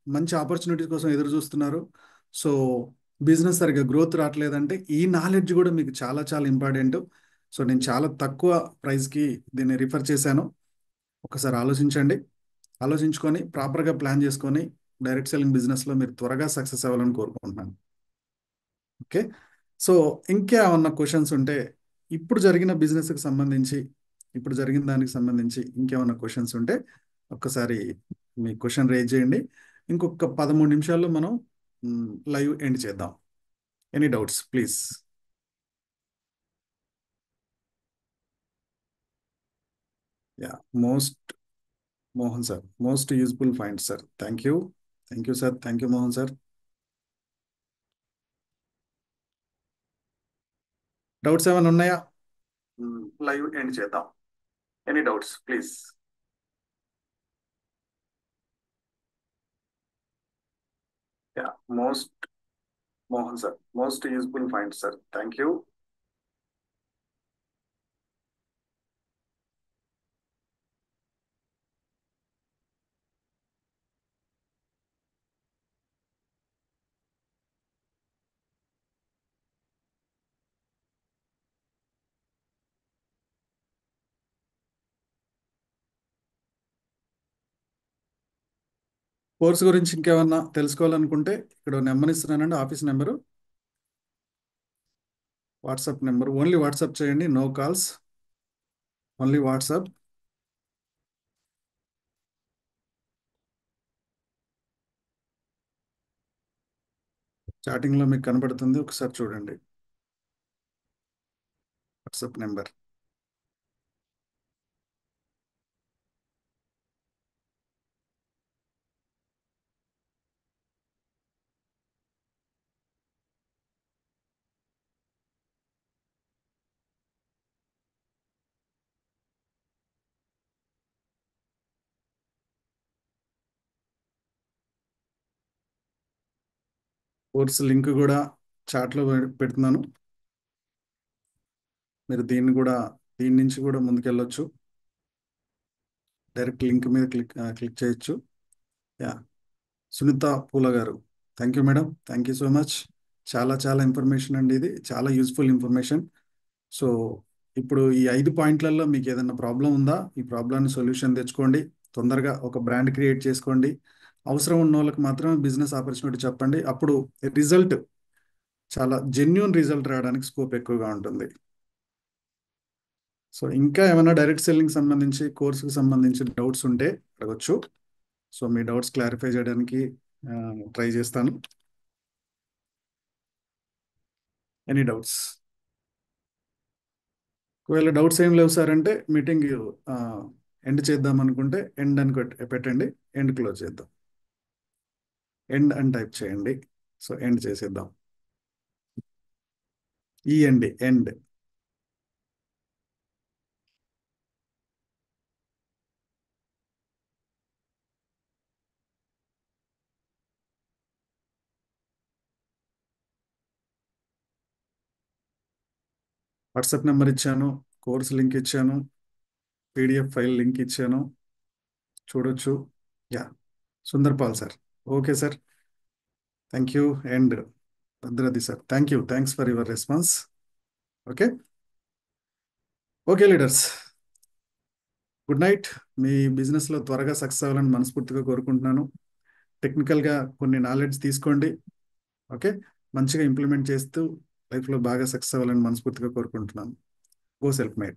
మంచి ఆపర్చునిటీస్ కోసం ఎదురు చూస్తున్నారు. సో బిజినెస్ సరిగ్గా గ్రోత్ రావట్లేదంటే ఈ నాలెడ్జ్ కూడా మీకు చాలా చాలా ఇంపార్టెంట్. సో నేను చాలా తక్కువ ప్రైస్కి దీన్ని రిఫర్ చేశాను, ఒకసారి ఆలోచించండి. ఆలోచించుకొని ప్రాపర్గా ప్లాన్ చేసుకొని డైరెక్ట్ సెల్లింగ్ బిజినెస్లో మీరు త్వరగా సక్సెస్ అవ్వాలని కోరుకుంటున్నాను. ఓకే. సో ఇంకా ఏమన్నా క్వశ్చన్స్ ఉంటే ఇప్పుడు జరిగిన బిజినెస్కి సంబంధించి ఇప్పుడు జరిగిన దానికి సంబంధించి ఇంకేమన్నా క్వశ్చన్స్ ఉంటే ఒక్కసారి మీ క్వశ్చన్ రేజ్ చేయండి. ఇంకొక 13 నిమిషాల్లో మనం లైవ్ ఎండ్ చేద్దాం. Any doubts please. Yeah, most Mohan sir, most useful point sir. Thank you sir, thank you Mohan sir. Doubts ఏమైనా ఉన్నాయా? లైవ్ ఎండ్ చేద్దాం. Any doubts please. Yeah, most Mohan sir, most useful point sir. Thank you. Course గురించి ఇంకేమన్నా తెలుసుకోవాలనుకుంటే ఇక్కడ number ఇస్తున్నానండి, office number, WhatsApp number. Only WhatsApp చేయండి, no calls, only WhatsApp. చాటింగ్లో మీకు కనబడుతుంది, ఒకసారి చూడండి వాట్సాప్ నెంబర్. కోర్స్ లింక్ కూడా చాట్లో పెడుతున్నాను. మీరు దీని నుంచి కూడా ముందుకెళ్ళొచ్చు. డైరెక్ట్ లింక్ మీద క్లిక్ చేయొచ్చు. యా, సునీత పూల గారు, thank you madam, thank you so much. చాలా చాలా ఇన్ఫర్మేషన్ అండి, ఇది చాలా యూస్ఫుల్ ఇన్ఫర్మేషన్. సో ఇప్పుడు ఈ 5 పాయింట్లలో మీకు ఏదైనా ప్రాబ్లం ఉందా? ఈ ప్రాబ్లమ్ని సొల్యూషన్ తెచ్చుకోండి. తొందరగా ఒక బ్రాండ్ క్రియేట్ చేసుకోండి. అవసరం ఉన్న వాళ్ళకి మాత్రమే బిజినెస్ ఆపర్చునిటీ చెప్పండి. అప్పుడు రిజల్ట్, చాలా జెన్యున్ రిజల్ట్ రావడానికి స్కోప్ ఎక్కువగా ఉంటుంది. సో ఇంకా ఏమైనా డైరెక్ట్ సెల్లింగ్ సంబంధించి కోర్సుకి సంబంధించి డౌట్స్ ఉంటే అడగచ్చు. సో మీ డౌట్స్ క్లారిఫై చేయడానికి ట్రై చేస్తాను. Any doubts? ఒకవేళ డౌట్స్ ఏం లేవు సార్ అంటే మీటింగ్ ఎండ్ చేద్దాం అనుకుంటే ఎండ్ అని పెట్టండి, ఎండ్ క్లోజ్ చేద్దాం. ఎండ్ అని టైప్ చేయండి. సో ఎండ్ చేసేద్దాం. ఎండ్. వాట్సాప్ నెంబర్ ఇచ్చాను, కోర్స్ లింక్ ఇచ్చాను, పీడిఎఫ్ ఫైల్ లింక్ ఇచ్చాను, చూడొచ్చు. Yeah, Sundarpal sir, okay sir, thank you. And Bhadradi sir, thank you, thanks for your response. Okay. Okay leaders, good night. మీ బిజినెస్లో త్వరగా సక్సెస్ అవ్వాలని మనస్ఫూర్తిగా కోరుకుంటున్నాను. టెక్నికల్గా కొన్ని నాలెడ్జ్ తీసుకోండి. ఓకే, మంచిగా ఇంప్లిమెంట్ చేస్తూ లైఫ్లో బాగా సక్సెస్ అవ్వాలని మనస్ఫూర్తిగా కోరుకుంటున్నాను. Go self made.